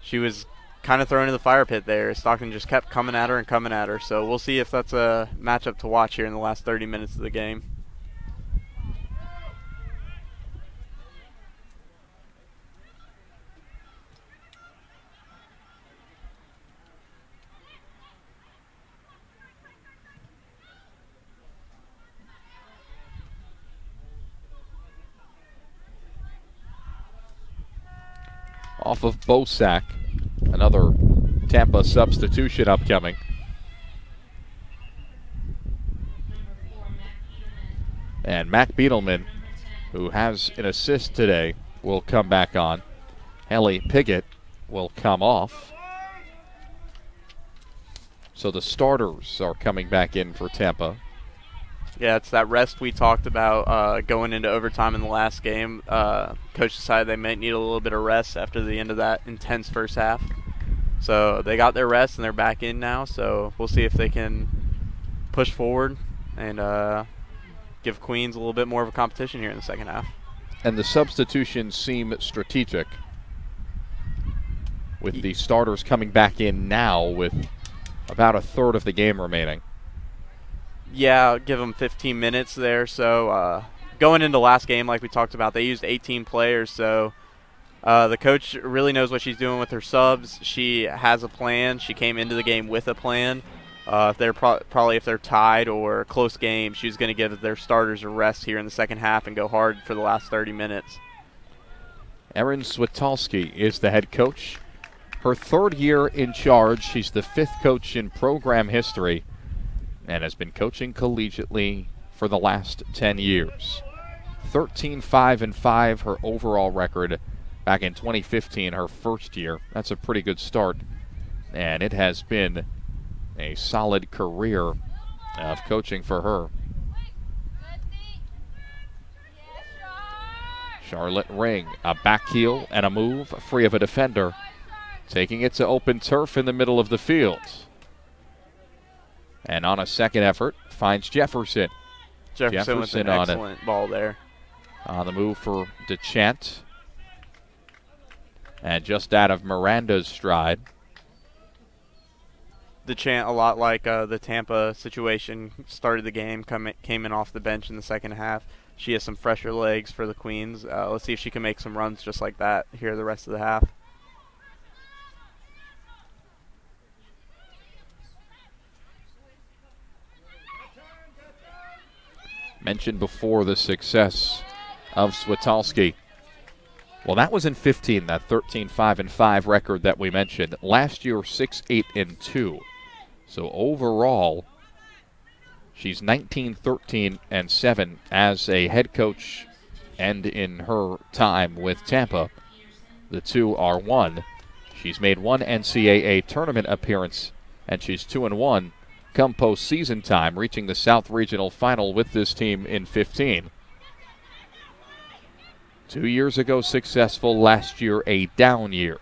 She was kind of thrown in the fire pit there. Stockton just kept coming at her. So we'll see if that's a matchup to watch here in the last 30 minutes of the game. Off of Bosack, another Tampa substitution upcoming. And Mac Beedelman, who has an assist today, will come back on. Haley Piggott will come off. So the starters are coming back in for Tampa. Yeah, it's that rest we talked about going into overtime in the last game. Coach decided they might need a little bit of rest after the end of that intense first half. So they got their rest and they're back in now. So we'll see if they can push forward and give Queens a little bit more of a competition here in the second half. And the substitutions seem strategic, with the starters coming back in now with about a third of the game remaining. Yeah, give them 15 minutes there. So going into last game, like we talked about, they used 18 players. So the coach really knows what she's doing with her subs. She has a plan. She came into the game with a plan. If they're probably if they're tied or close game, she's going to give their starters a rest here in the second half and go hard for the last 30 minutes. Erin Switalski is the head coach. Her third year in charge. She's the fifth coach in program history and has been coaching collegiately for the last 10 years. 13-5-5, her overall record back in 2015, her first year. That's a pretty good start, and it has been a solid career of coaching for her. Charlotte Ring, a back heel and a move, free of a defender, taking it to open turf in the middle of the field. And on a second effort, finds Jefferson. Jefferson with an excellent ball there. On the move for DeChant. And just out of Miranda's stride. DeChant, a lot like the Tampa situation, started the game, came in off the bench in the second half. she has some fresher legs for the Queens. Let's see if she can make some runs just like that here the rest of the half. Mentioned before the success of Switalski. Well, that was in 15, that 13-5-5 record that we mentioned. Last year, 6-8-2. So overall, she's 19-13-7 as a head coach, and in her time with Tampa, the two are one. She's made one NCAA tournament appearance, and she's 2-1 come postseason time, reaching the South Regional Final with this team in 15. 2 years ago successful, last year a down year.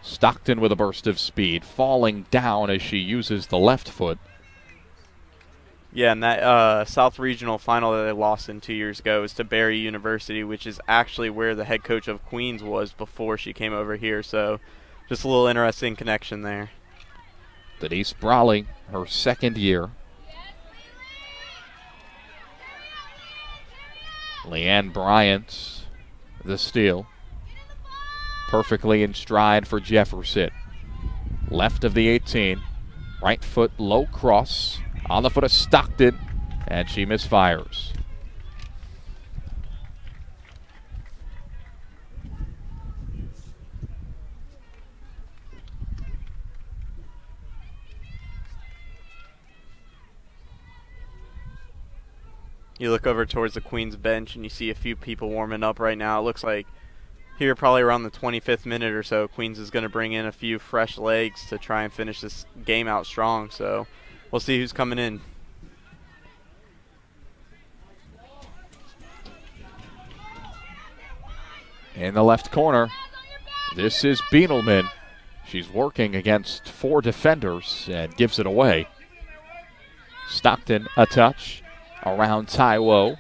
Stockton with a burst of speed, falling down as she uses the left foot. Yeah, and that South Regional final that they lost in 2 years ago is to Barry University, which is actually where the head coach of Queens was before she came over here. So just a little interesting connection there. Denise Brawley, her second year. Leanne Bryant, the steal. Perfectly in stride for Jefferson. Left of the 18. Right foot low cross. On the foot of Stockton. And she misfires. You look over towards the Queens bench and you see a few people warming up right now. It looks like here probably around the 25th minute or so, Queens is going to bring in a few fresh legs to try and finish this game out strong. So we'll see who's coming in. In the left corner, this is Bienelman. She's working against 4 defenders and gives it away. Stockton a touch around Taiwo.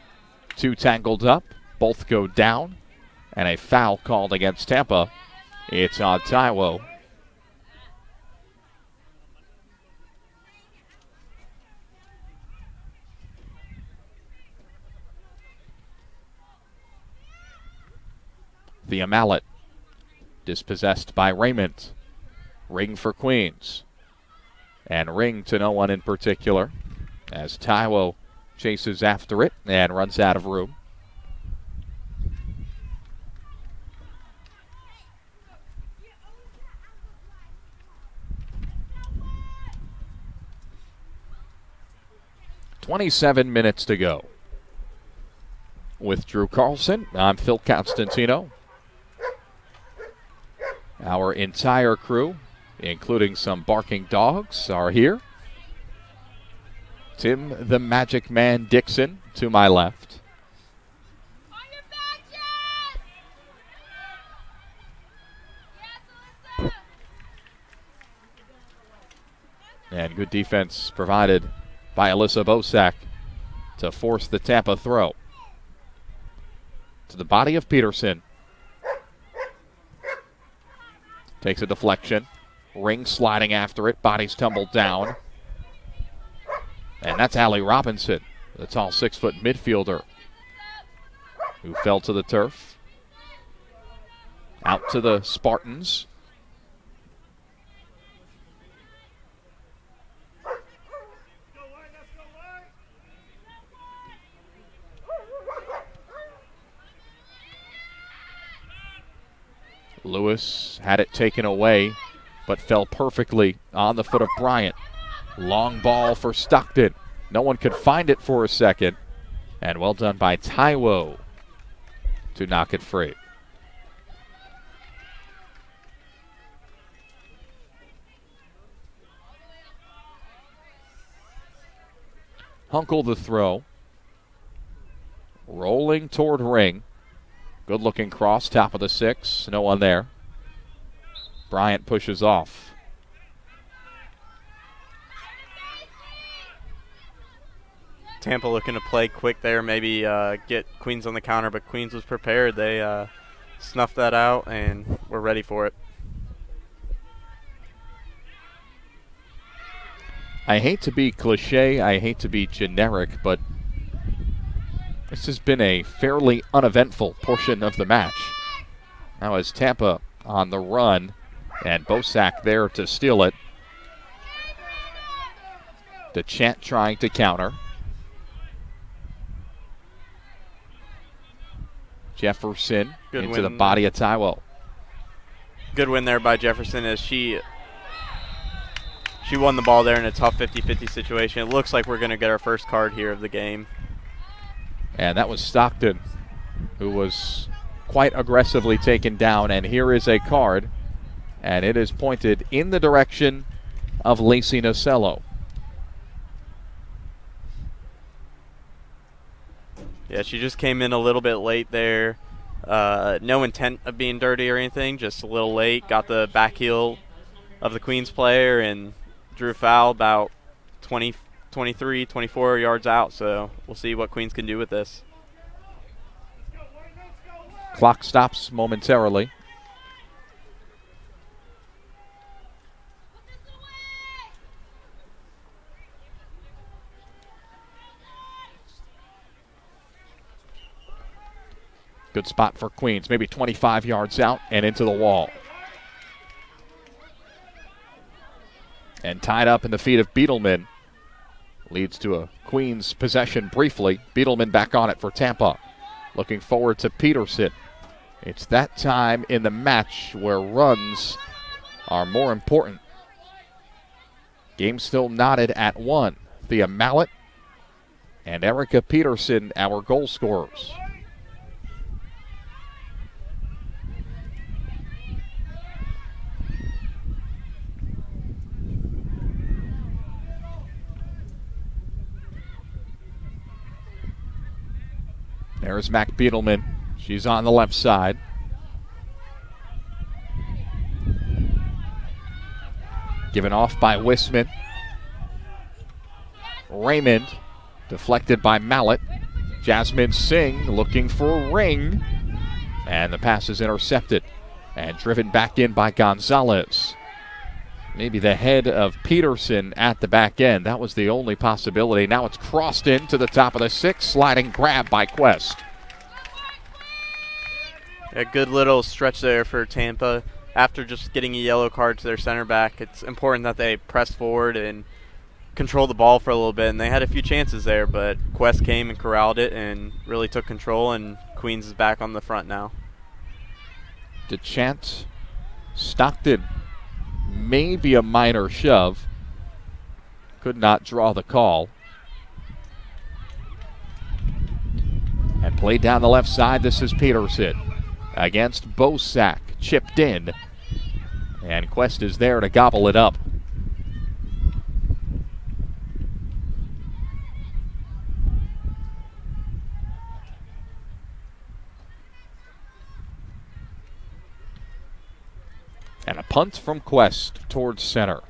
2 tangled up, both go down, and a foul called against Tampa. It's on Taiwo. Via Mallet, dispossessed by Raymond. Ring for Queens. And ring to no one in particular as Taiwo chases after it and runs out of room. "27 minutes to go." With Drew Carlson, I'm Phil Constantino. Our entire crew, including some barking dogs, are here. Tim the Magic Man Dixon to my left. On your back, Jess! Yes, Alyssa! And good defense provided by Alyssa Bosak to force the Tampa throw. To the body of Peterson. Takes a deflection. Ring sliding after it. Bodies tumbled down. And that's Allie Robinson, the tall 6-foot midfielder who fell to the turf. Out to the Spartans. Lewis had it taken away, but fell perfectly on the foot of Bryant. Long ball for Stockton. No one could find it for a second. And well done by Taiwo to knock it free. Hunkel the throw. Rolling toward ring. Good looking cross, top of the 6. No one there. Bryant pushes off. Tampa looking to play quick there, maybe get Queens on the counter, but Queens was prepared. They snuffed that out and were ready for it. I hate to be cliche, I hate to be generic, but this has been a fairly uneventful portion of the match. Now is Tampa on the run, and Bosak there to steal it. DeChant trying to counter. Jefferson Good into the win. body of Taiwo. Good win there by Jefferson as she won the ball there in a tough 50-50 situation. It looks like we're going to get our first card here of the game. And that was Stockton, who was quite aggressively taken down. And here is a card, and it is pointed in the direction of Lacey Nacello. Yeah, she just came in a little bit late there. No intent of being dirty or anything, just a little late. Got the back heel of the Queens player and drew a foul about 20, 23, 24 yards out. So we'll see what Queens can do with this. Clock stops momentarily. Good spot for Queens, maybe 25 yards out and into the wall. And tied up in the feet of Beetleman. Leads to a Queens possession briefly. Beetleman back on it for Tampa. Looking forward to Peterson. It's that time in the match where runs are more important. Game still knotted at 1. Thea Mallett and Erica Peterson, our goal scorers. There's Mac Beetleman. She's on the left side. Given off by Wisman. Raymond deflected by Mallett. Jasmine Singh looking for a ring. And the pass is intercepted and driven back in by Gonzalez. Maybe the head of Peterson at the back end. That was the only possibility. Now it's crossed into the top of the 6. Sliding grab by Quest. A good little stretch there for Tampa. After just getting a yellow card to their center back, it's important that they press forward and control the ball for a little bit. And they had a few chances there, but Quest came and corralled it and really took control, and Queens is back on the front now. DeChant, Stockton. Maybe a minor shove. Could not draw the call. And played down the left side. This is Peterson against Bosak. Chipped in. And Quest is there to gobble it up. And a punt from Quest towards center.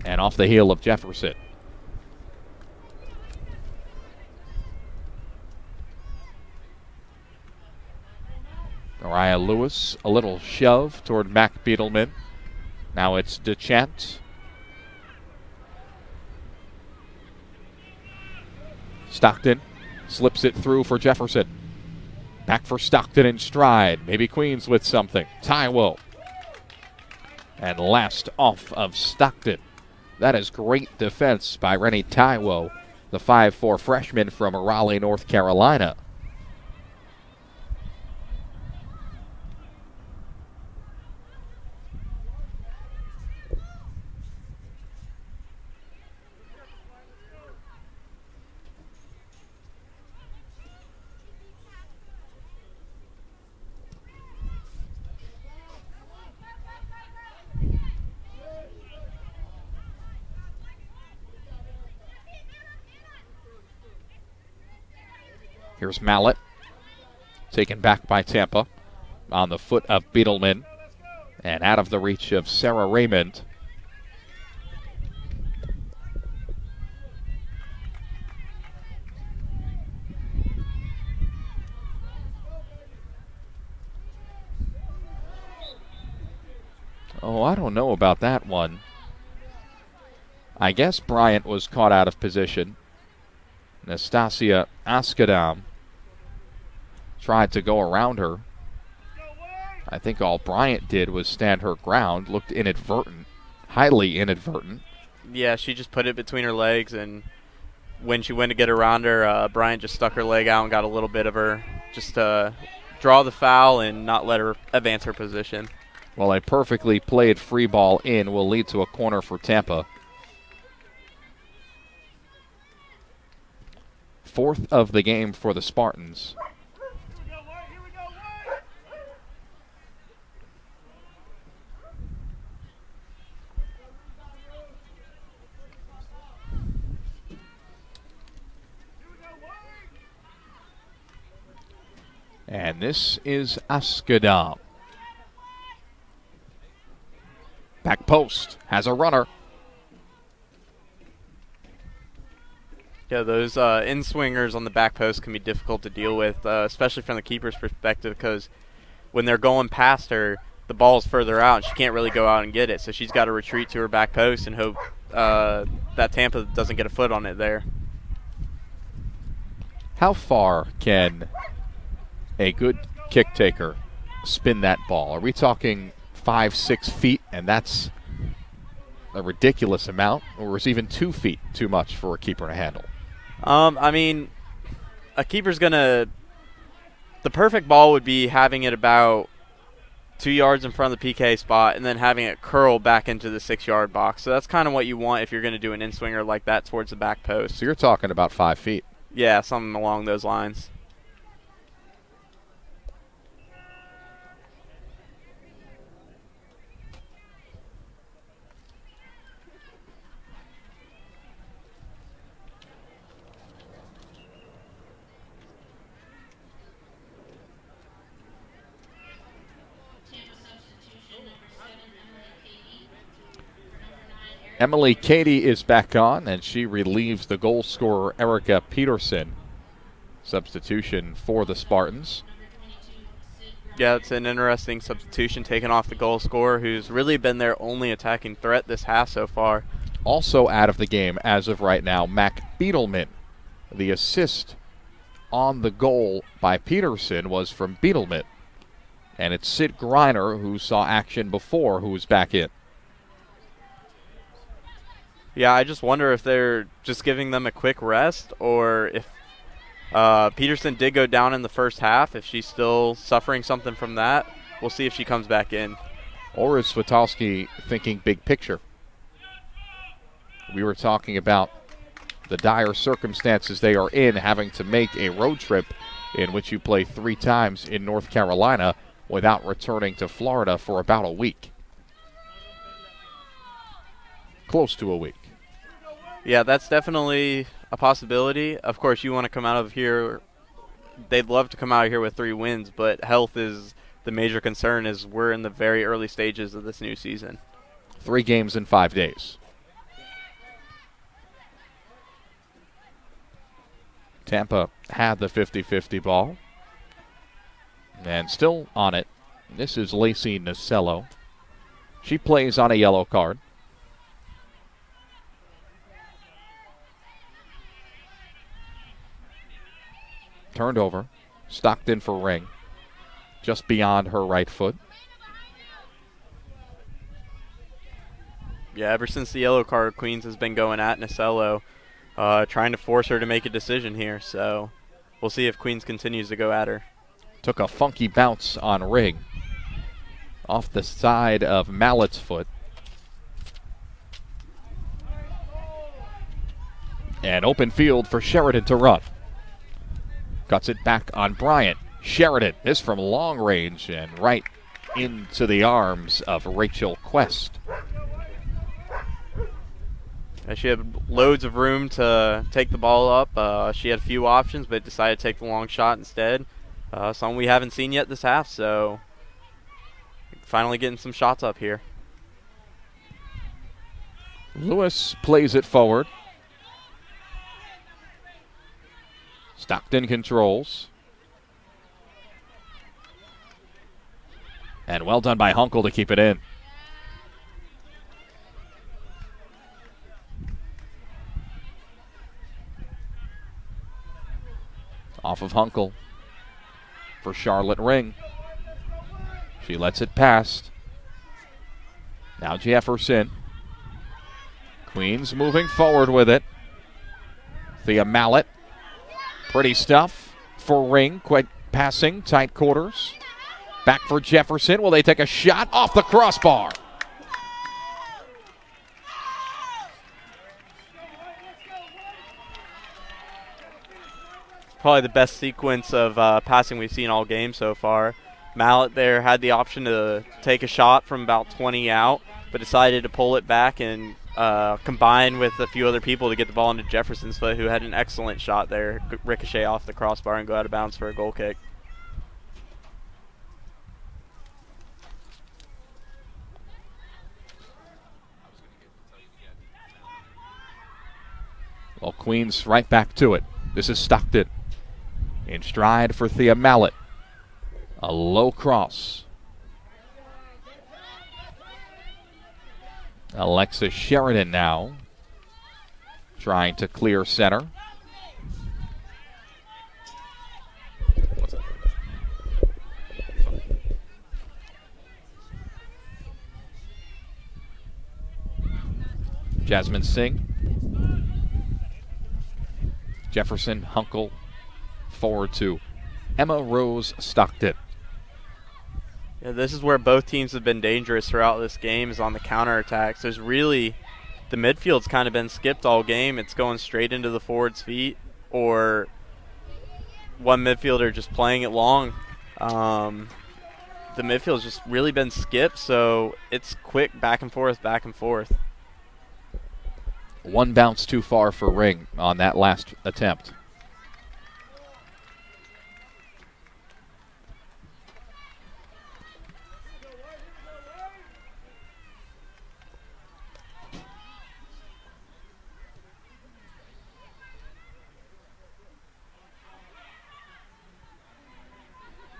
And off the heel of Jefferson. Mariah Lewis, a little shove toward Mac Beetleman. Now it's DeChant. Stockton slips it through for Jefferson. Back for Stockton in stride. Maybe Queens with something. Taiwo. And last off of Stockton. That is great defense by Rennie Taiwo, the 5'4" freshman from Raleigh, North Carolina. Here's Mallett, taken back by Tampa, on the foot of Beetleman, and out of the reach of Sarah Raymond. Oh, I don't know about that one. I guess Bryant was caught out of position. Nastasia Askadam tried to go around her. I think all Bryant did was stand her ground, looked inadvertent, highly inadvertent. Yeah, she just put it between her legs, and when she went to get around her, Bryant just stuck her leg out and got a little bit of her just to draw the foul and not let her advance her position. Well, a perfectly played free ball in will lead to a corner for Tampa. Fourth of the game for the Spartans. And this is Askadam. Back post, has a runner. Yeah, those in-swingers on the back post can be difficult to deal with, especially from the keeper's perspective, because when they're going past her, the ball's further out, and she can't really go out and get it. So she's got to retreat to her back post and hope that Tampa doesn't get a foot on it there. How far can a good kick taker spin that ball? Are we talking 5-6 feet, and that's a ridiculous amount, or is even 2 feet too much for a keeper to handle? I mean, a keeper's gonna. The perfect ball would be having it about 2 yards in front of the PK spot and then having it curl back into the 6-yard box. So that's kind of what you want if you're going to do an in-swinger like that towards the back post. So you're talking about 5 feet. Yeah, something along those lines. Emily Cady is back on, and she relieves the goal scorer Erica Peterson. Substitution for the Spartans. Yeah, it's an interesting substitution, taking off the goal scorer, who's really been their only attacking threat this half so far. Also out of the game as of right now, Mac Beedelman. The assist on the goal by Peterson was from Beedelman. And it's Sid Greiner, who saw action before, who was back in. Yeah, I just wonder if they're just giving them a quick rest, or if Peterson did go down in the first half, if she's still suffering something from that. We'll see if she comes back in. Or is Switalski thinking big picture? We were talking about the dire circumstances they are in, having to make a road trip in which you play 3 times in North Carolina without returning to Florida for about a week. Close to a week. Yeah, that's definitely a possibility. Of course, you want to come out of here. They'd love to come out of here with 3 wins, but health is the major concern as we're in the very early stages of this new season. 3 games in 5 days. Tampa had the 50-50 ball and still on it. This is Lacey Nasello. She plays on a yellow card. Turned over. Stockton for Ring. Just beyond her right foot. Yeah, ever since the yellow card, Queens has been going at Nasello, trying to force her to make a decision here. So we'll see if Queens continues to go at her. Took a funky bounce on Ring. Off the side of Mallett's foot. And open field for Sheridan to run. Cuts it back on Bryant. Sheridan, this from long range and right into the arms of Rachel Quest. She had loads of room to take the ball up. She had a few options, but decided to take the long shot instead. Something we haven't seen yet this half, so finally getting some shots up here. Lewis plays it forward. Stockton controls. And well done by Hunkel to keep it in. Off of Hunkel for Charlotte Ring. She lets it pass. Now Jefferson. Queens moving forward with it. Thea Mallet. Pretty stuff for Ring. Quick passing, tight quarters. Back for Jefferson. Will they take a shot off the crossbar? Probably the best sequence of passing we've seen all game so far. Mallet there had the option to take a shot from about 20 out, but decided to pull it back and combine with a few other people to get the ball into Jefferson's foot, who had an excellent shot there, ricochet off the crossbar and go out of bounds for a goal kick. Well, Queens right back to it. This is Stockton. In stride for Thea Mallet. A low cross. Alexa Sheridan now trying to clear center. Jasmine Singh. Jefferson, Hunkel, forward to Emma Rose Stockton. Yeah, this is where both teams have been dangerous throughout this game, is on the counterattacks. There's really, the midfield's kind of been skipped all game. It's going straight into the forward's feet, or one midfielder just playing it long. The midfield's just really been skipped, so it's quick back and forth, back and forth. One bounce too far for Ring on that last attempt.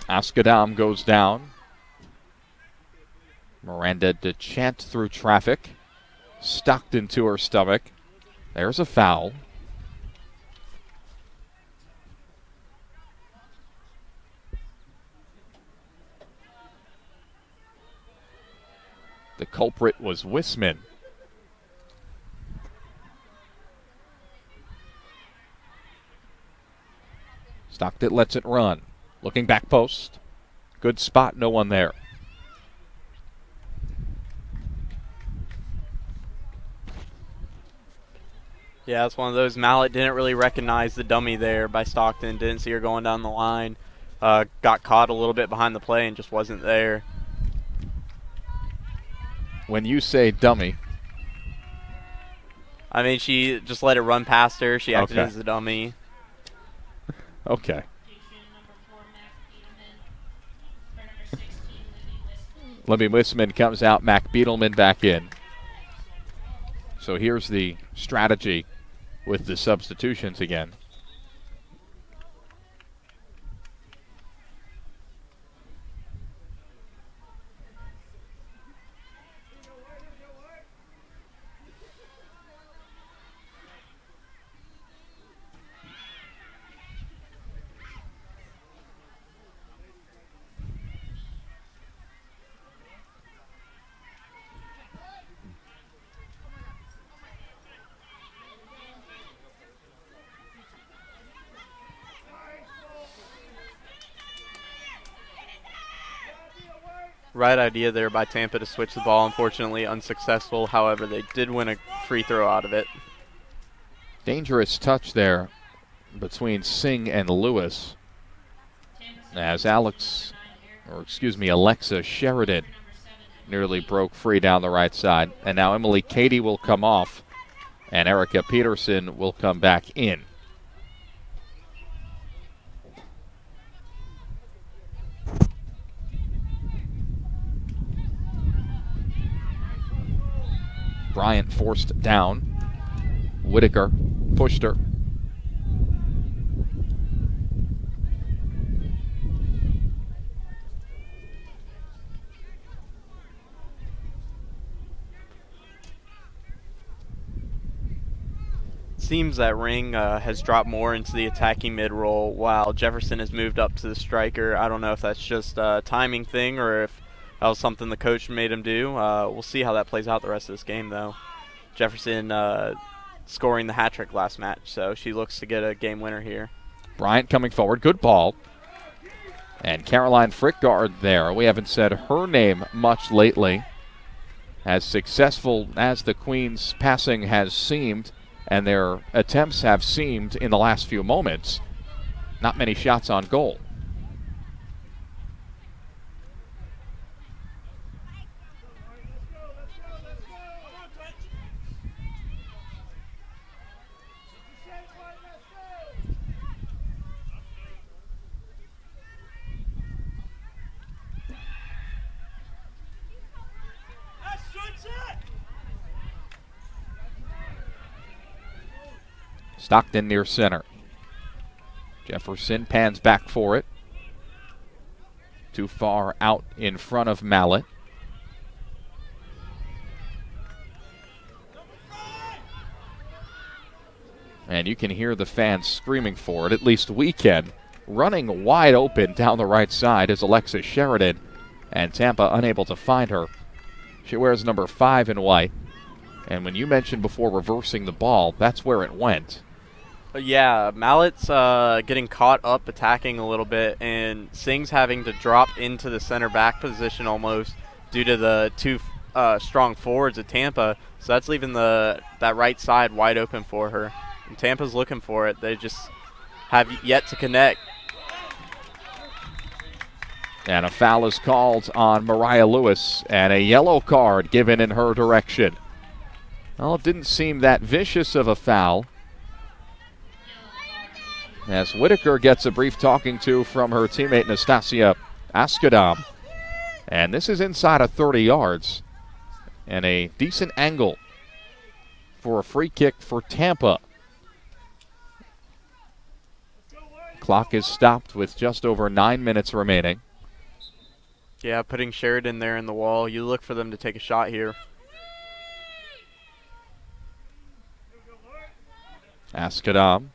Askadam goes down. Miranda DeChant through traffic. Stockton to her stomach. There's a foul. The culprit was Wisman. Stockton lets it run. Looking back post. Good spot, no one there. Yeah, it's one of those. Mallet didn't really recognize the dummy there by Stockton. Didn't see her going down the line. Got caught a little bit behind the play and just wasn't there. When you say dummy, I mean, she just let it run past her. She acted Okay. as a dummy. okay. Libby Wisman comes out, Mac Beetelman back in. So here's the strategy with the substitutions again. Right idea there by Tampa to switch the ball. Unfortunately, unsuccessful. However, they did win a free throw out of it. Dangerous touch there between Singh and Lewis as Alexa Sheridan nearly broke free down the right side. And now Emily Cady will come off and Erica Peterson will come back in. Bryant forced down. Whitaker pushed her. seems that Ring has dropped more into the attacking mid role while Jefferson has moved up to the striker. I don't know if that's just a timing thing or if that was something the coach made him do. We'll see how that plays out the rest of this game, though. Jefferson scoring the hat trick last match, so she looks to get a game winner here. Bryant coming forward. Good ball. And Caroline Frickgard there. We haven't said her name much lately. As successful as the Queens' passing has seemed and their attempts have seemed in the last few moments, not many shots on goal. Stockton near center. Jefferson pans back for it. Too far out in front of Mallet. And you can hear the fans screaming for it, at least we can. Running wide open down the right side is Alexis Sheridan, and Tampa unable to find her. She wears number 5 in white. And when you mentioned before reversing the ball, that's where it went. Yeah, Mallet's getting caught up attacking a little bit, and Singh's having to drop into the center back position almost due to the two strong forwards at Tampa. So that's leaving that right side wide open for her. And Tampa's looking for it. They just have yet to connect. And a foul is called on Mariah Lewis, and a yellow card given in her direction. Well, it didn't seem that vicious of a foul, as Whitaker gets a brief talking to from her teammate Nastasia Askadam. And this is inside of 30 yards. And a decent angle for a free kick for Tampa. Clock is stopped with just over 9 minutes remaining. Yeah, putting Sheridan there in the wall. You look for them to take a shot here. Askadam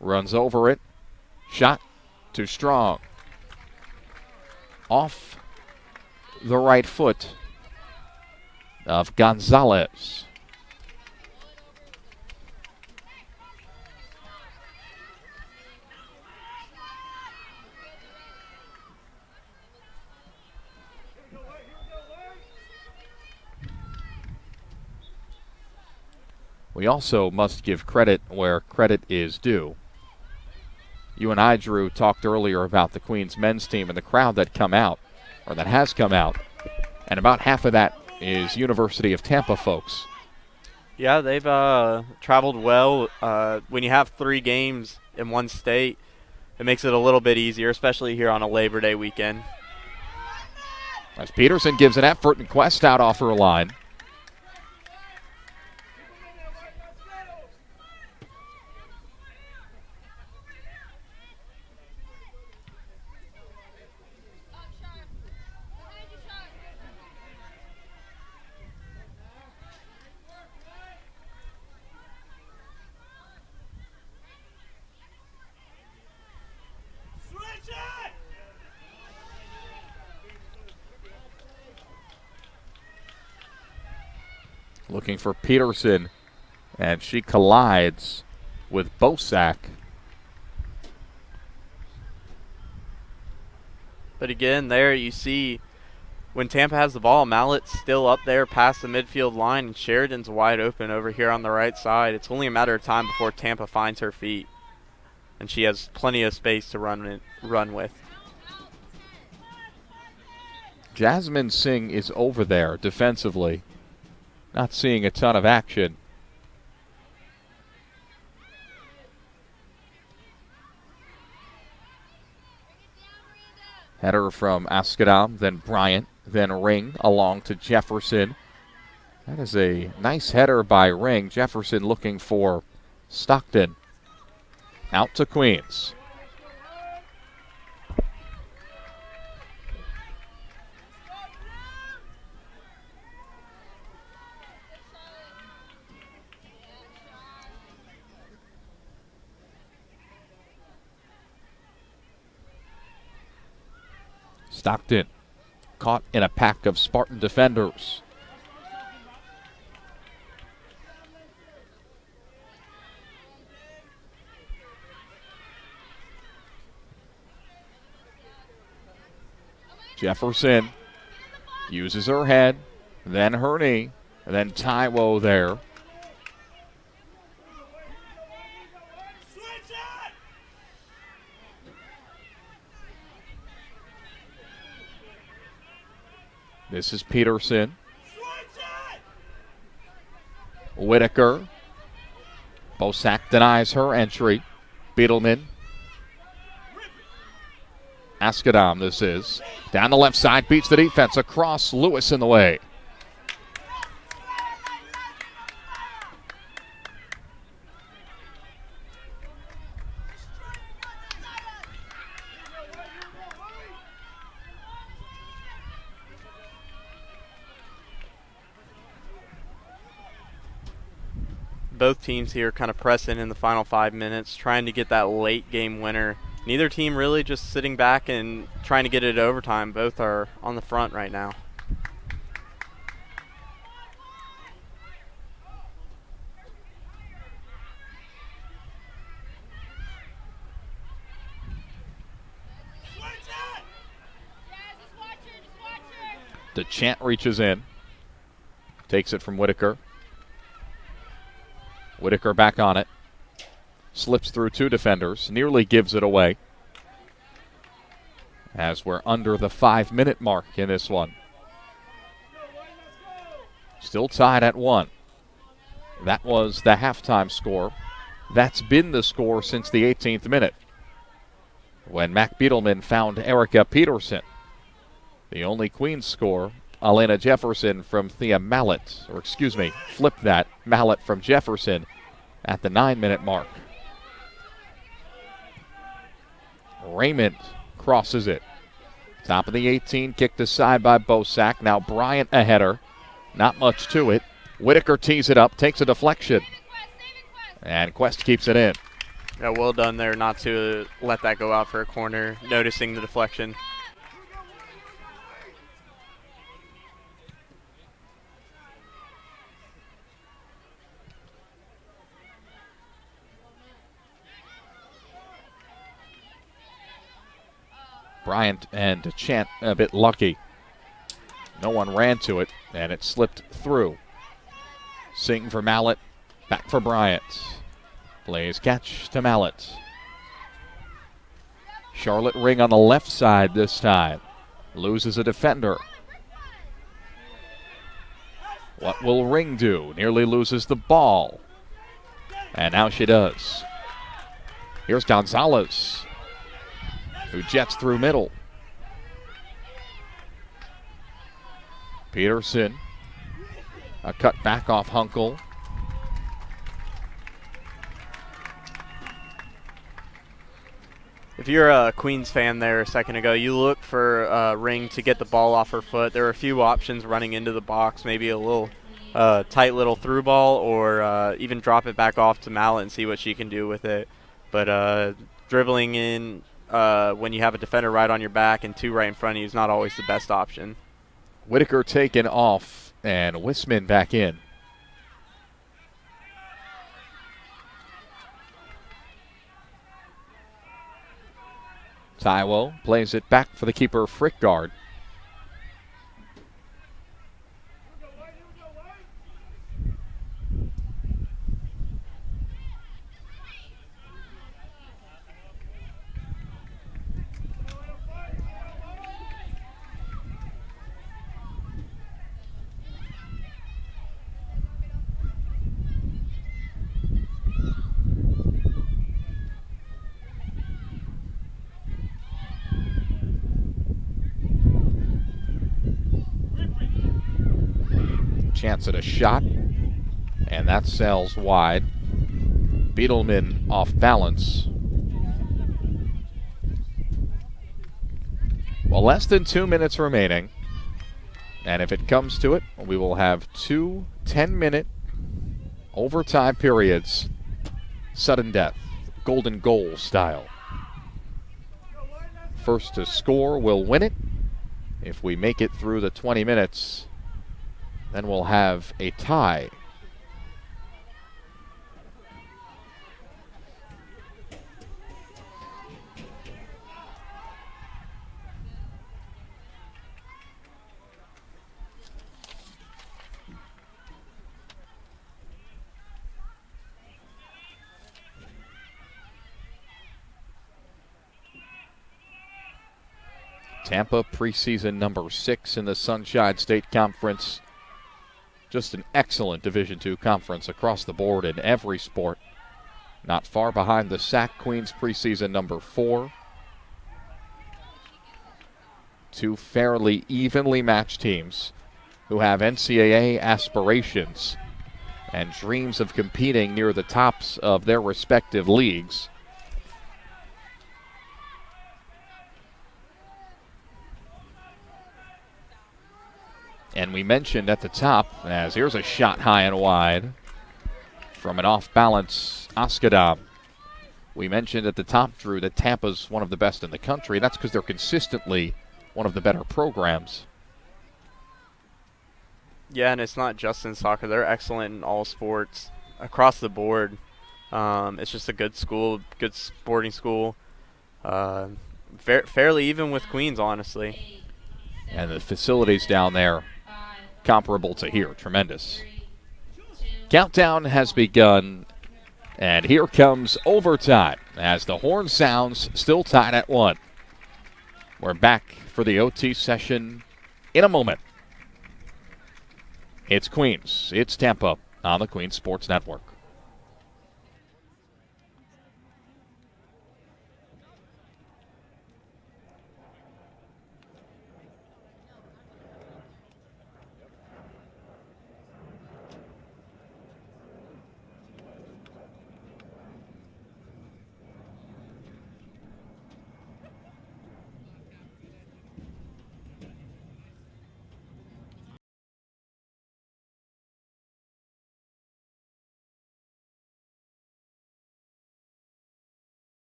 runs over it. Shot too strong. Off the right foot of Gonzalez. We also must give credit where credit is due. You and I, Drew, talked earlier about the Queens men's team and the crowd that has come out. And about half of that is University of Tampa folks. Yeah, they've traveled well. When you have 3 games in one state, it makes it a little bit easier, especially here on a Labor Day weekend. As Peterson gives an effort and Quest out off her line. Looking for Peterson, and she collides with Bosak. But again, there you see when Tampa has the ball, Mallet's still up there past the midfield line, and Sheridan's wide open over here on the right side. It's only a matter of time before Tampa finds her feet, and she has plenty of space to run with. Jasmine Singh is over there defensively. Not seeing a ton of action. Header from Askadam, then Bryant, then Ring along to Jefferson. That is a nice header by Ring. Jefferson looking for Stockton. Out to Queens. Stockton caught in a pack of Spartan defenders. Jefferson uses her head, then her knee, and then Taiwo there. This is Peterson. Whitaker. Bosak denies her entry. Beetleman. Askadam, this is. Down the left side, beats the defense. Across, Lewis in the way. Both teams here kind of pressing in the final 5 minutes, trying to get that late game winner. Neither team really just sitting back and trying to get it to overtime. Both are on the front right now. DeChant reaches in. Takes it from Whitaker. Whitaker back on it. Slips through two defenders. Nearly gives it away. As we're under the 5-minute mark in this one. Still tied at 1. That was the halftime score. That's been the score since the 18th minute, when Mac Beetleman found Erica Peterson. The only Queens score, Elena Jefferson from Thea Mallet, flip that, Mallet from Jefferson at the 9-minute mark. Raymond crosses it. Top of the 18, kicked aside by Bosak. Now Bryant a header. Not much to it. Whitaker tees it up, takes a deflection. And Quest keeps it in. Yeah, well done there not to let that go out for a corner, noticing the deflection. Bryant and DeChant a bit lucky. No one ran to it, and it slipped through. Sing for Mallet, back for Bryant. Plays catch to Mallet. Charlotte Ring on the left side this time. Loses a defender. What will Ring do? Nearly loses the ball. And now she does. Here's Gonzalez, who jets through middle. Peterson, a cut back off Hunkel. If you're a Queens fan there a second ago, you look for Ring to get the ball off her foot. There are a few options running into the box, maybe a little tight little through ball, or even drop it back off to Mallet and see what she can do with it. But dribbling in when you have a defender right on your back and two right in front of you is not always the best option. Whitaker taken off and Wisman back in. Taiwo plays it back for the keeper, Frickgard. Chance at a shot, and that sails wide. Beetleman off balance. Well, less than 2 minutes remaining, and if it comes to it, we will have 2 10-minute overtime periods, sudden death, golden goal style. First to score will win it, If we make it through the 20 minutes, then we'll have a tie. Tampa, preseason number 6 in the Sunshine State Conference. Just an excellent Division II conference across the board in every sport. Not far behind the Sac Queens, preseason number 4. Two fairly evenly matched teams who have NCAA aspirations and dreams of competing near the tops of their respective leagues. And we mentioned at the top, as here's a shot high and wide from an off-balance Askadam. We mentioned at the top, Drew, that Tampa's one of the best in the country. That's because they're consistently one of the better programs. Yeah, and it's not just in soccer. They're excellent in all sports across the board. It's just a good school, good sporting school. Fairly even with Queens, honestly. And the facilities down there, comparable to here, tremendous. Countdown has begun, and here comes overtime as the horn sounds, still tied at 1. We're back for the OT session in a moment. It's Queens, it's Tampa on the Queens Sports Network.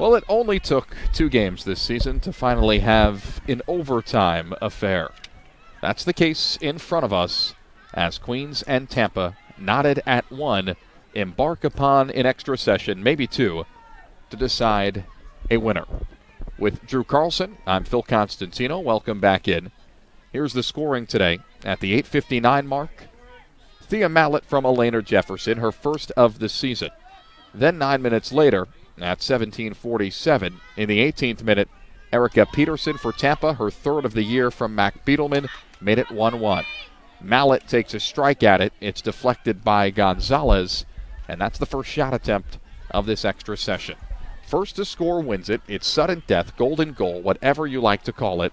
Well, it only took 2 games this season to finally have an overtime affair. That's the case in front of us as Queens and Tampa, knotted at 1, embark upon an extra session, maybe 2, to decide a winner. With Drew Carlson, I'm Phil Constantino. Welcome back in. Here's the scoring today at the 8:59 mark. Thea Mallett from Elena Jefferson, her first of the season. Then 9 minutes later, at 17:47, in the 18th minute, Erica Peterson for Tampa, her third of the year from Mac Beedelman, made it 1-1. Mallett takes a strike at it. It's deflected by Gonzalez, and that's the first shot attempt of this extra session. First to score wins it. It's sudden death, golden goal, whatever you like to call it.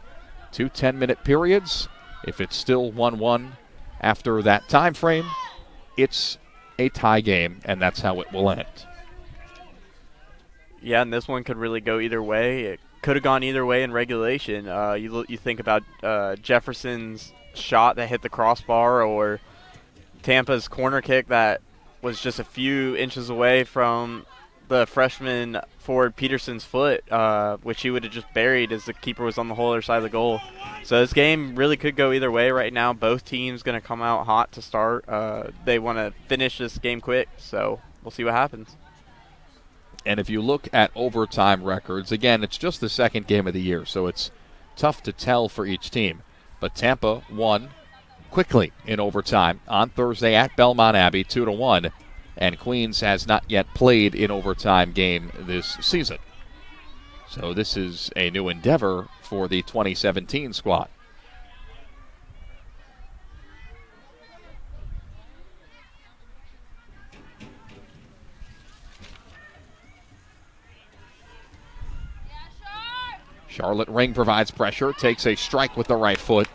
2 10-minute periods. If it's still 1-1 after that time frame, it's a tie game, and that's how it will end. Yeah, and this one could really go either way. It could have gone either way in regulation. You think about Jefferson's shot that hit the crossbar, or Tampa's corner kick that was just a few inches away from the freshman forward Peterson's foot, which he would have just buried as the keeper was on the whole other side of the goal. So this game really could go either way right now. Both teams going to come out hot to start. They want to finish this game quick, so we'll see what happens. And if you look at overtime records, again, it's just the second game of the year, so it's tough to tell for each team. But Tampa won quickly in overtime on Thursday at Belmont Abbey, 2-1. And Queens has not yet played an overtime game this season. So this is a new endeavor for the 2017 squad. Charlotte Ring provides pressure, takes a strike with the right foot,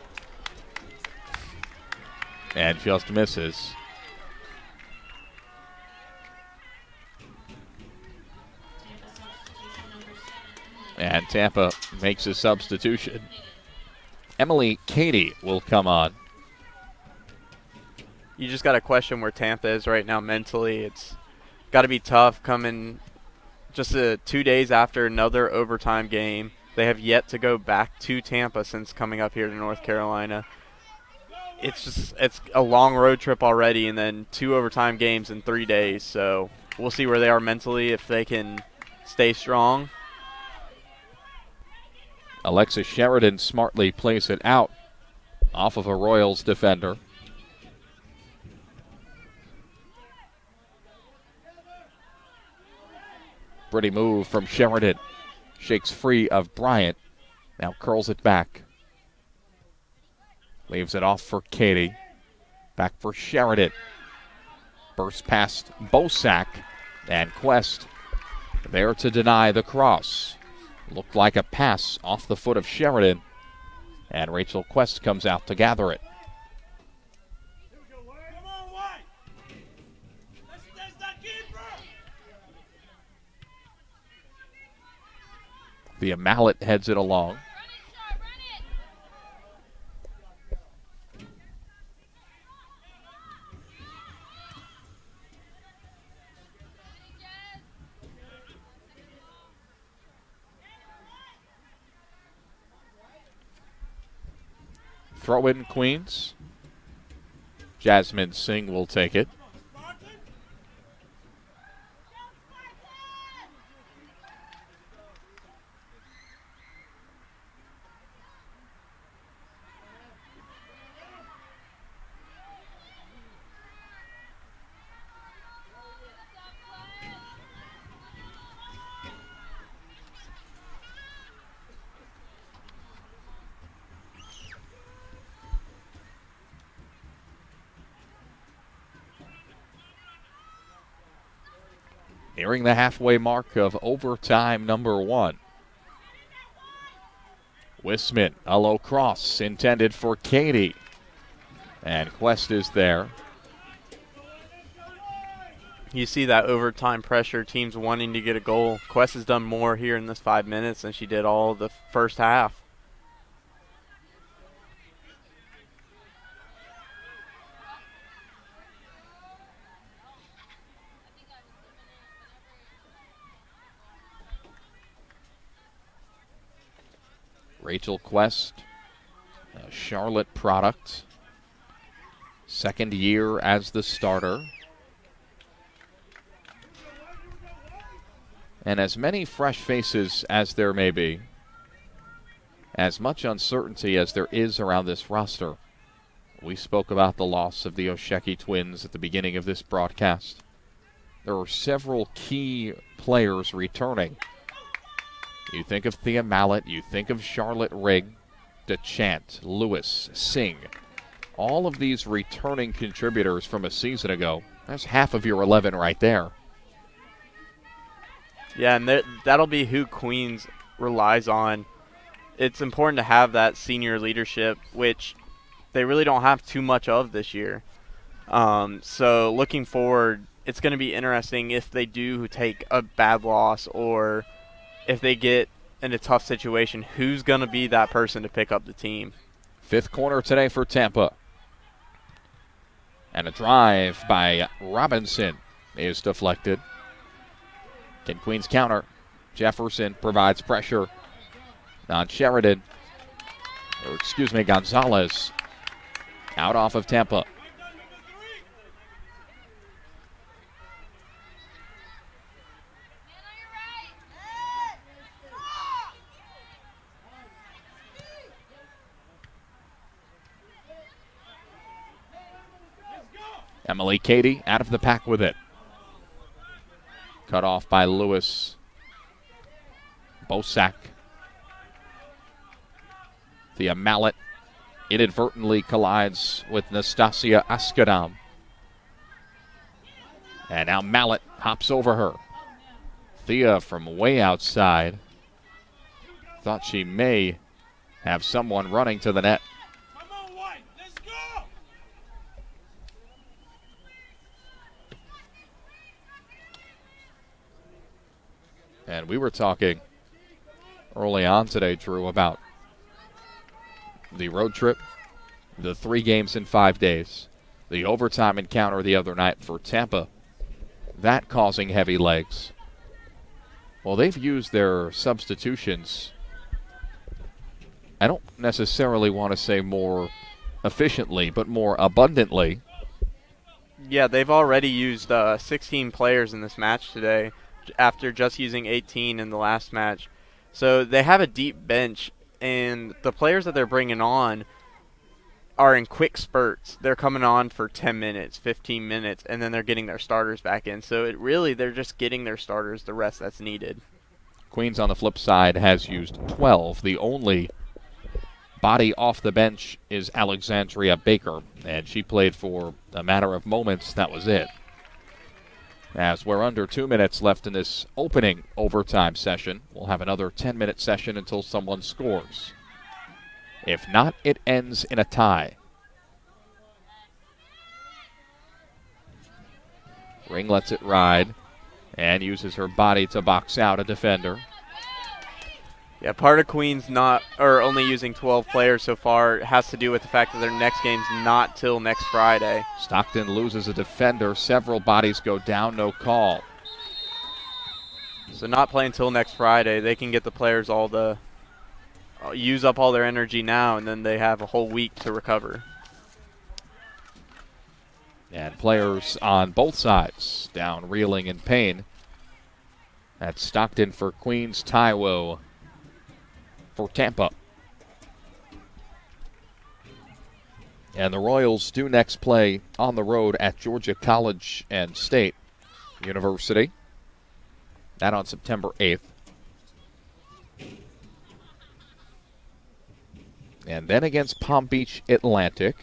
and just misses. And Tampa makes a substitution. Emily Cady will come on. You just got to question where Tampa is right now mentally. It's got to be tough coming just 2 days after another overtime game. They have yet to go back to Tampa since coming up here to North Carolina. It's a long road trip already, and then 2 overtime games in 3 days. So we'll see where they are mentally, if they can stay strong. Alexis Sheridan smartly plays it out off of a Royals defender. Pretty move from Sheridan. Shakes free of Bryant. Now curls it back. Leaves it off for Cady. Back for Sheridan. Burst past Bosack. And Quest there to deny the cross. Looked like a pass off the foot of Sheridan. And Rachel Quest comes out to gather it. Via Mallett heads it along. Throw in Queens. Jasmine Singh will take it. Nearing the halfway mark of overtime number 1. Wisman, a low cross intended for Cady. And Quest is there. You see that overtime pressure, teams wanting to get a goal. Quest has done more here in this 5 minutes than she did all the first half. Rachel Quest, a Charlotte product. Second year as the starter. And as many fresh faces as there may be, as much uncertainty as there is around this roster, we spoke about the loss of the Osheki twins at the beginning of this broadcast. There are several key players returning. You think of Thea Mallet, you think of Charlotte Rigg, DeChant, Lewis, Singh. All of these returning contributors from a season ago. That's half of your 11 right there. Yeah, and that'll be who Queens relies on. It's important to have that senior leadership, which they really don't have too much of this year. So looking forward, it's going to be interesting if they do take a bad loss or if they get in a tough situation, who's going to be that person to pick up the team. Fifth corner today for Tampa. And a drive by Robinson is deflected. Can Queens counter? Jefferson provides pressure on Sheridan. Gonzalez. Out off of Tampa. Emily Cady out of the pack with it. Cut off by Lewis. Bosak. Thea Mallet inadvertently collides with Nastasia Askadam. And now Mallet hops over her. Thea from way outside thought she may have someone running to the net. And we were talking early on today, Drew, about the road trip, the 3 games in 5 days, the overtime encounter the other night for Tampa, that causing heavy legs. Well, they've used their substitutions, I don't necessarily want to say more efficiently, but more abundantly. Yeah, they've already used 16 players in this match today, after just using 18 in the last match. So they have a deep bench, and the players that they're bringing on are in quick spurts. They're coming on for 10 minutes, 15 minutes, and then they're getting their starters back in. So they're just getting their starters the rest that's needed. Queens on the flip side has used 12. The only body off the bench is Alexandria Baker, and she played for a matter of moments. That was it. As we're under 2 minutes left in this opening overtime session, we'll have another 10-minute session until someone scores. If not, it ends in a tie. Ring lets it ride and uses her body to box out a defender. Yeah, part of Queens only using 12 players so far has to do with the fact that their next game's not till next Friday. Stockton loses a defender. Several bodies go down, no call. So not playing till next Friday. They can get the players use up all their energy now, and then they have a whole week to recover. And players on both sides down, reeling in pain. That's Stockton for Queens, Taiwo for Tampa. And the Royals do next play on the road at Georgia College and State University. That on September 8th. And then against Palm Beach Atlantic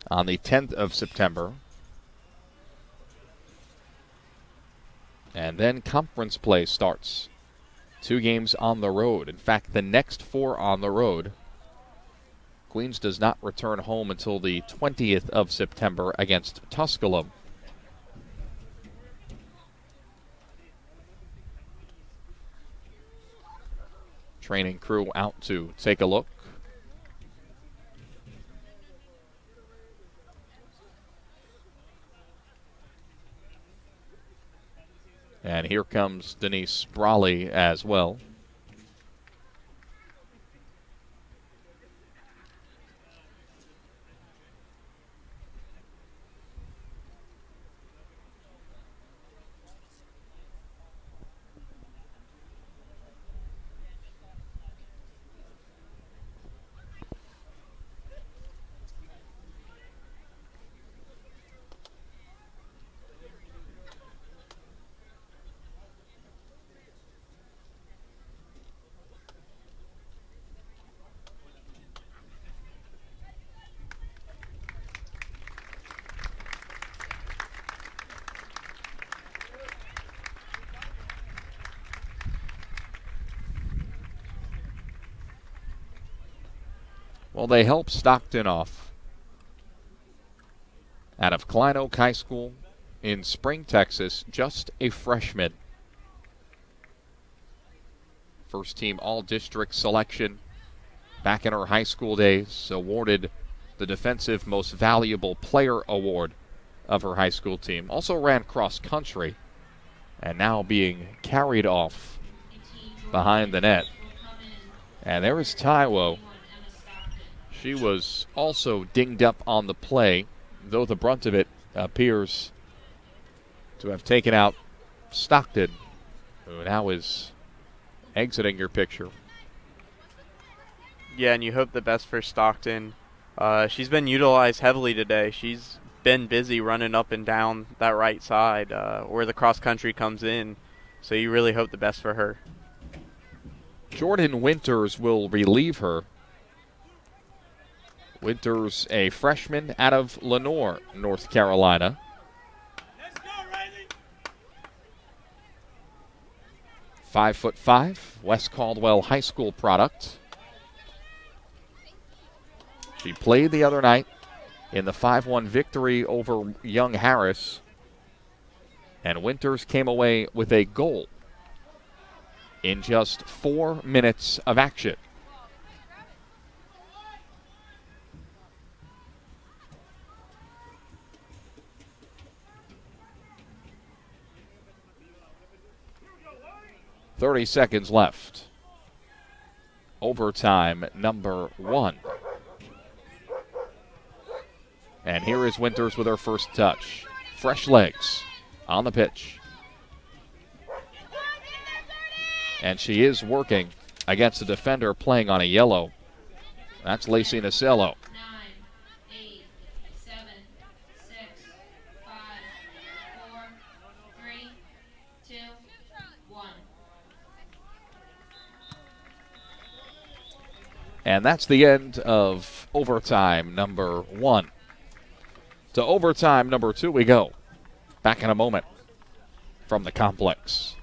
on the 10th of September. And then conference play starts. 2 games on the road. In fact, the next 4 on the road. Queens does not return home until the 20th of September against Tusculum. Training crew out to take a look. And here comes Denise Brawley as well. Well, they helped Stockton off out of Klein Oak High School in Spring, Texas, just a freshman. First team all-district selection back in her high school days, awarded the Defensive Most Valuable Player Award of her high school team. Also ran cross country and now being carried off behind the net. And there is Taiwo. She was also dinged up on the play, though the brunt of it appears to have taken out Stockton, who now is exiting your picture. Yeah, and you hope the best for Stockton. She's been utilized heavily today. She's been busy running up and down that right side where the cross country comes in. So you really hope the best for her. Jordan Winters will relieve her. Winters, a freshman out of Lenoir, North Carolina. 5'5", West Caldwell High School product. She played the other night in the 5-1 victory over Young Harris, and Winters came away with a goal in just 4 minutes of action. .30 seconds left. Overtime number 1. And here is Winters with her first touch. Fresh legs on the pitch. And she is working against the defender playing on a yellow. That's Lacey Nasello. 9, 8, 7, 6, 5, 4, 3, 2, 1. And that's the end of overtime number 1. To overtime number 2 we go. Back in a moment from the complex.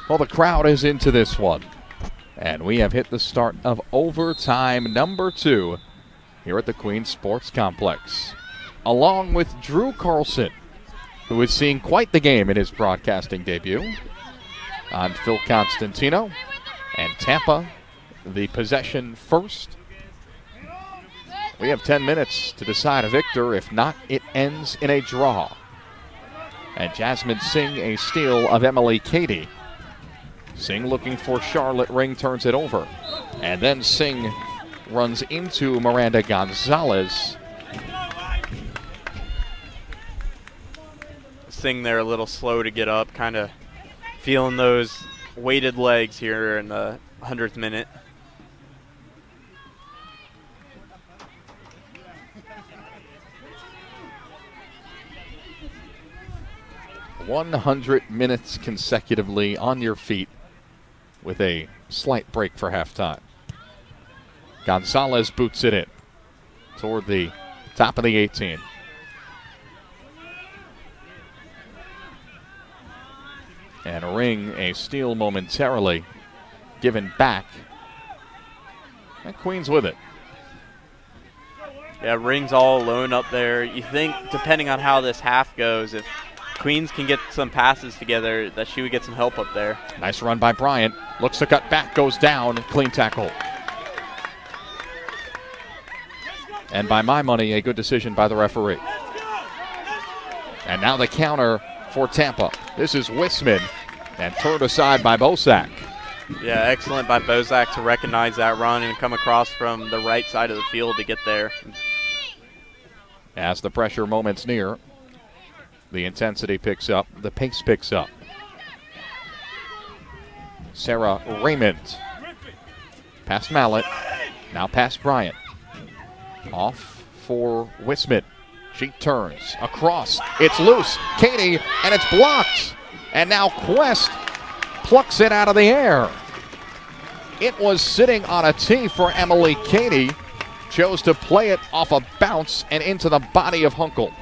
Well, the crowd is into this one. And we have hit the start of overtime number 2 here at the Queens Sports Complex. along with Drew Carlson, who is seeing quite the game in his broadcasting debut. On Phil Constantino and Tampa, the possession first. We have 10 minutes to decide a victor. If not, it ends in a draw. And Jasmine Singh, a steal of Emily Cady. Singh looking for Charlotte Ring, turns it over. And then Singh runs into Miranda Gonzalez. Singh there a little slow to get up, kind of feeling those weighted legs here in the 100th minute. "100 minutes consecutively on your feet with a slight break for halftime." Gonzalez boots it in toward the top of the 18. And Ring, a steal momentarily given back. And Queens with it. Yeah, Ring's all alone up there. You think, depending on how this half goes, if Queens can get some passes together, that she would get some help up there. Nice run by Bryant. Looks to cut back, goes down. Clean tackle. And by my money, a good decision by the referee. And now the counter for Tampa. This is Wisman, and turned aside by Bosak. Yeah, excellent by Bozak to recognize that run and come across from the right side of the field to get there. As the pressure moments near, the intensity picks up, the pace picks up. Sarah Raymond. Past Mallet, now past Bryant. Off for Wisman. She turns across. It's loose. Cady, and it's blocked. And now Quest plucks it out of the air. It was sitting on a tee for Emily Cady. Chose to play it off a bounce and into the body of Hunkel.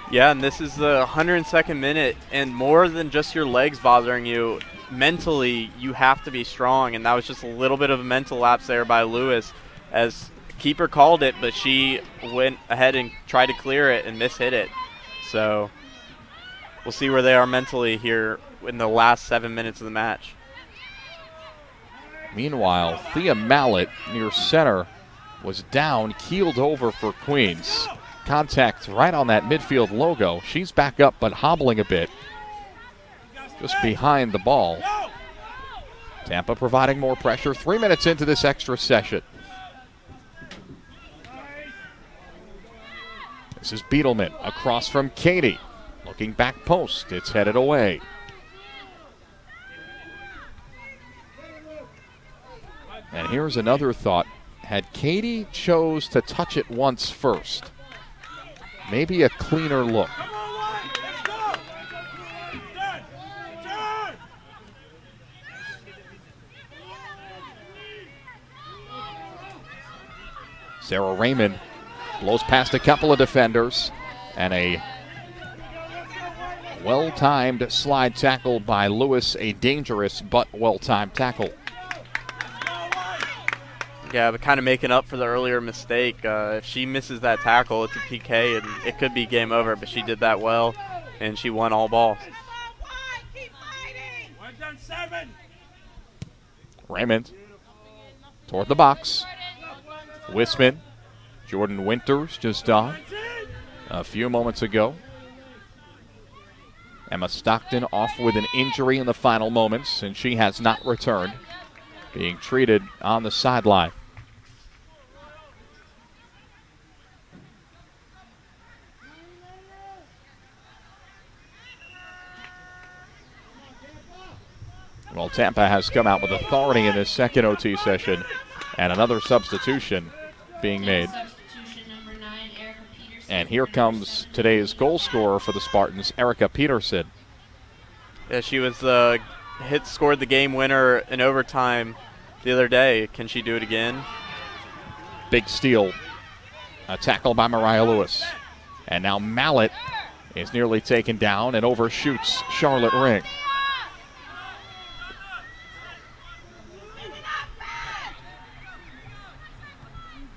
Yeah, and this is the 102nd minute, and more than just your legs bothering you, mentally you have to be strong, and that was just a little bit of a mental lapse there by Lewis, as keeper called it, but she went ahead and tried to clear it and mishit it. So we'll see where they are mentally here in the last 7 minutes of the match. Meanwhile, Thea Mallet near center was down, keeled over for Queens. Contact right on that midfield logo. She's back up but hobbling a bit, just behind the ball. Tampa providing more pressure 3 minutes into this extra session. This is Beetleman across from Cady. Looking back post, it's headed away. And here's another thought. Had Cady chose to touch it once first, maybe a cleaner look. Sarah Raymond blows past a couple of defenders, and a well-timed slide tackle by Lewis, a dangerous but well-timed tackle. Yeah, but kind of making up for the earlier mistake. If she misses that tackle, it's a PK, and it could be game over, but she did that well, and she won all balls. Raymond toward the box. Wisman, Jordan Winters just on a few moments ago. Emma Stockton off with an injury in the final moments, and she has not returned, being treated on the sideline. Well, Tampa has come out with authority in this second OT session, and another substitution being made. And here comes today's goal scorer for the Spartans, Erica Peterson. Yeah, she was scored the game winner in overtime the other day. Can she do it again? Big steal. A tackle by Mariah Lewis. And now Mallet is nearly taken down and overshoots Charlotte Ring.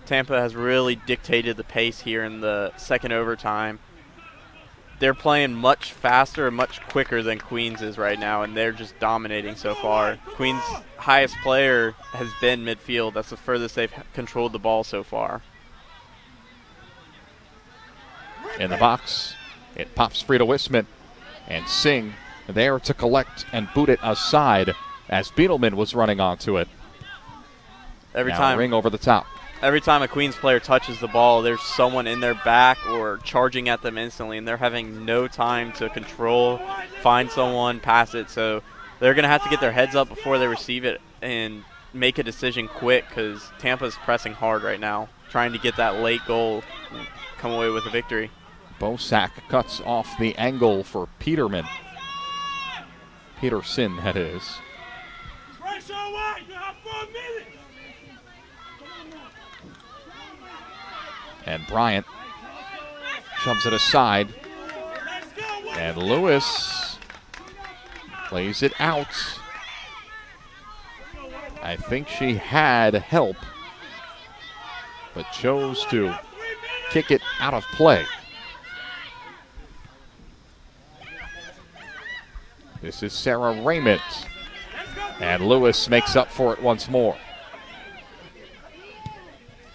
Tampa has really dictated the pace here in the second overtime. They're playing much faster and much quicker than Queens is right now, and they're just dominating so far. Queens' highest player has been midfield. That's the furthest they've controlled the ball so far. In the box, it pops free to Wisman, and Singh there to collect and boot it aside as Beetleman was running onto it. Now Ring over the top. Every time a Queens player touches the ball, there's someone in their back or charging at them instantly, and they're having no time to control, find someone, pass it. So they're going to have to get their heads up before they receive it and make a decision quick, because Tampa's pressing hard right now, trying to get that late goal and come away with a victory. Bosak cuts off the angle for Peterson, that is. And Bryant shoves it aside. And Lewis plays it out. I think she had help, but chose to kick it out of play. This is Sarah Raymond. And Lewis makes up for it once more.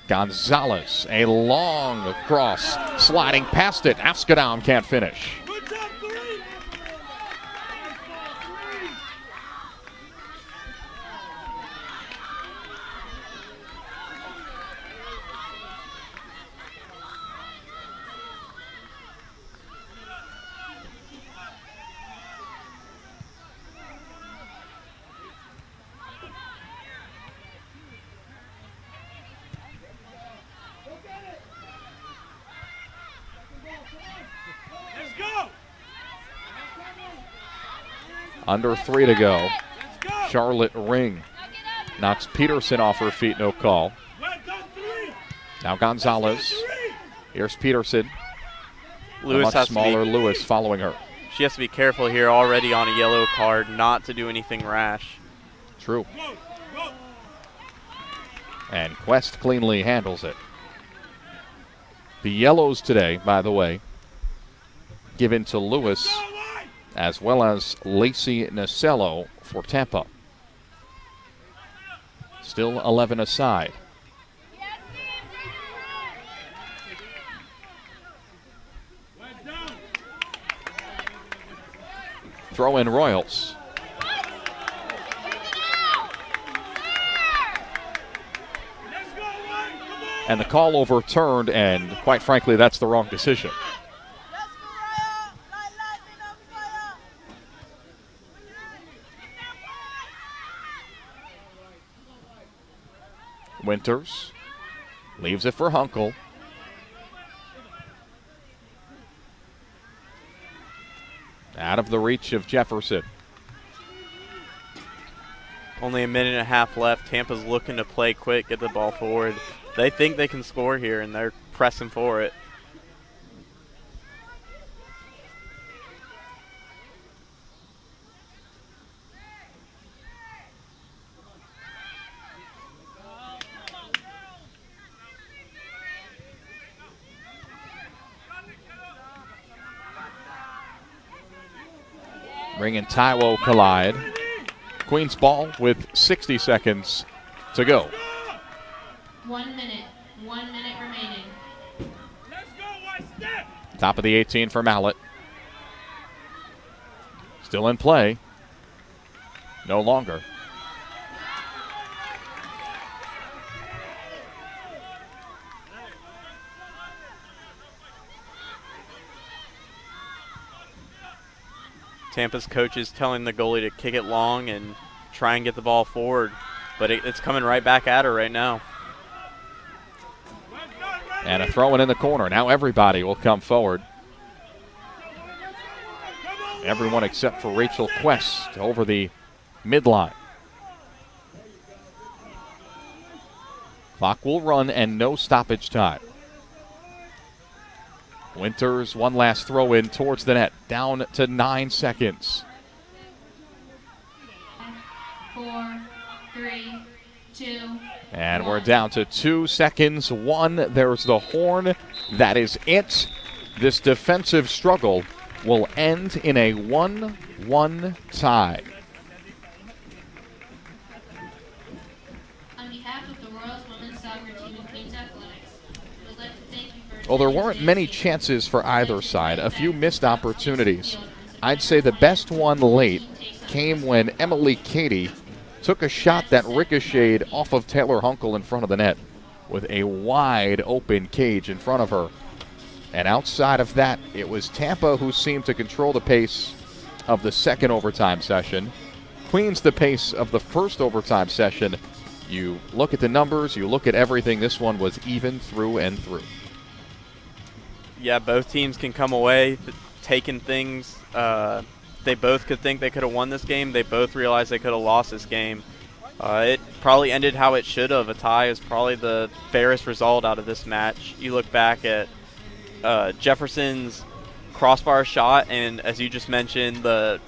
Gonzalez, a long cross, sliding past it. Askadam can't finish. Under 3 to go. Charlotte Ring knocks Peterson off her feet, no call. Now Gonzalez. Here's Peterson. Lewis much smaller Lewis following her. She has to be careful here, already on a yellow card, not to do anything rash. True. And Quest cleanly handles it. The yellows today, by the way, given to Lewis, as well as Lacey Nacello for Tampa. Still 11 aside. Throw in Royals. And the call overturned, and quite frankly, that's the wrong decision. Winters leaves it for Hunkel. Out of the reach of Jefferson. Only a minute and a half left. Tampa's looking to play quick, get the ball forward. They think they can score here, and they're pressing for it. Ring and Taiwo collide. Queens ball with 60 seconds to go. 1 minute. 1 minute remaining. Top of the 18 for Mallett. Still in play. No longer. Tampa's coach is telling the goalie to kick it long and try and get the ball forward, but it's coming right back at her right now. And a throw in the corner. Now everybody will come forward. Everyone except for Rachel Quest over the midline. Clock will run and no stoppage time. Winters, one last throw in towards the net. Down to 9 seconds. 4, 3, 2. And we're down to 2 seconds. 1. There's the horn. That is it. This defensive struggle will end in a 1-1 tie. On behalf of the Royals women's soccer team and Queens Athletics, we would like to thank you for Well, there attending weren't today's many game. chances for either side. A few missed opportunities. I'd say the best one late came when Emily Cady took a shot that ricocheted off of Taylor Hunkel in front of the net with a wide open cage in front of her. And outside of that, it was Tampa who seemed to control the pace of the second overtime session. Queens the pace of the first overtime session. You look at the numbers, you look at everything, this one was even through and through. Yeah, both teams can come away taking things. They both could think they could have won this game. They both realized they could have lost this game. It probably ended how it should have. A tie is probably the fairest result out of this match. You look back at Jefferson's crossbar shot, and as you just mentioned, the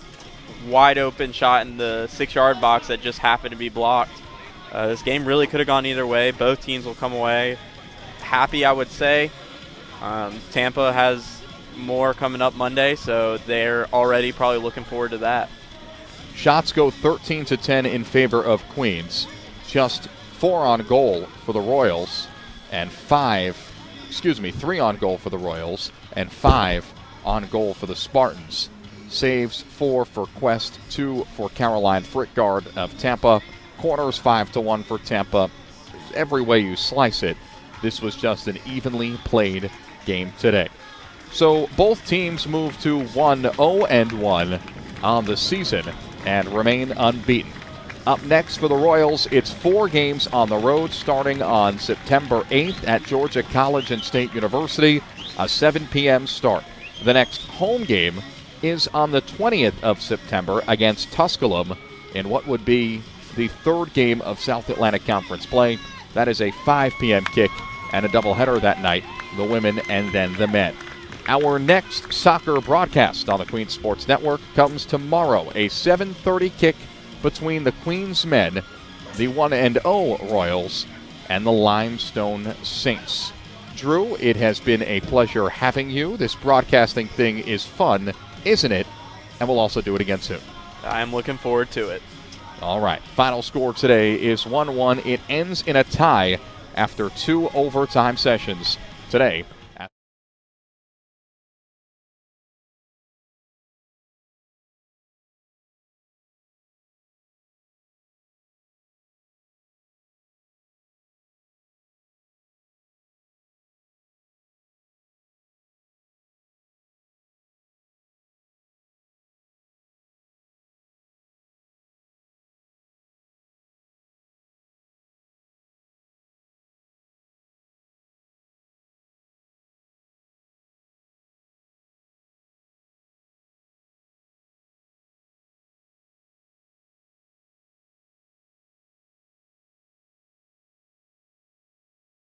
wide open shot in the 6-yard box that just happened to be blocked. This game really could have gone either way. Both teams will come away happy, I would say. Tampa has more coming up Monday, so they're already probably looking forward to that. Shots go 13-10 in favor of Queens. Just 4 on goal for the Royals, and 3 on goal for the Royals, and 5 on goal for the Spartans. Saves 4 for Quest, 2 for Caroline Frickgard of Tampa. Corners 5-1 for Tampa. Every way you slice it, this was just an evenly played game today. So both teams move to 1-0-1 on the season and remain unbeaten. Up next for the Royals, it's 4 games on the road starting on September 8th at Georgia College and State University, a 7 p.m. start. The next home game is on the 20th of September against Tusculum in what would be the 3rd game of South Atlantic Conference play. That is a 5 p.m. kick and a doubleheader that night, the women and then the men. Our next soccer broadcast on the Queens Sports Network comes tomorrow, a 7:30 kick between the Queens men, the 1-0 Royals, and the Limestone Saints. Drew, it has been a pleasure having you. This broadcasting thing is fun, isn't it? And we'll also do it again soon. I'm looking forward to it. All right. Final score today is 1-1. It ends in a tie after 2 overtime sessions. Today,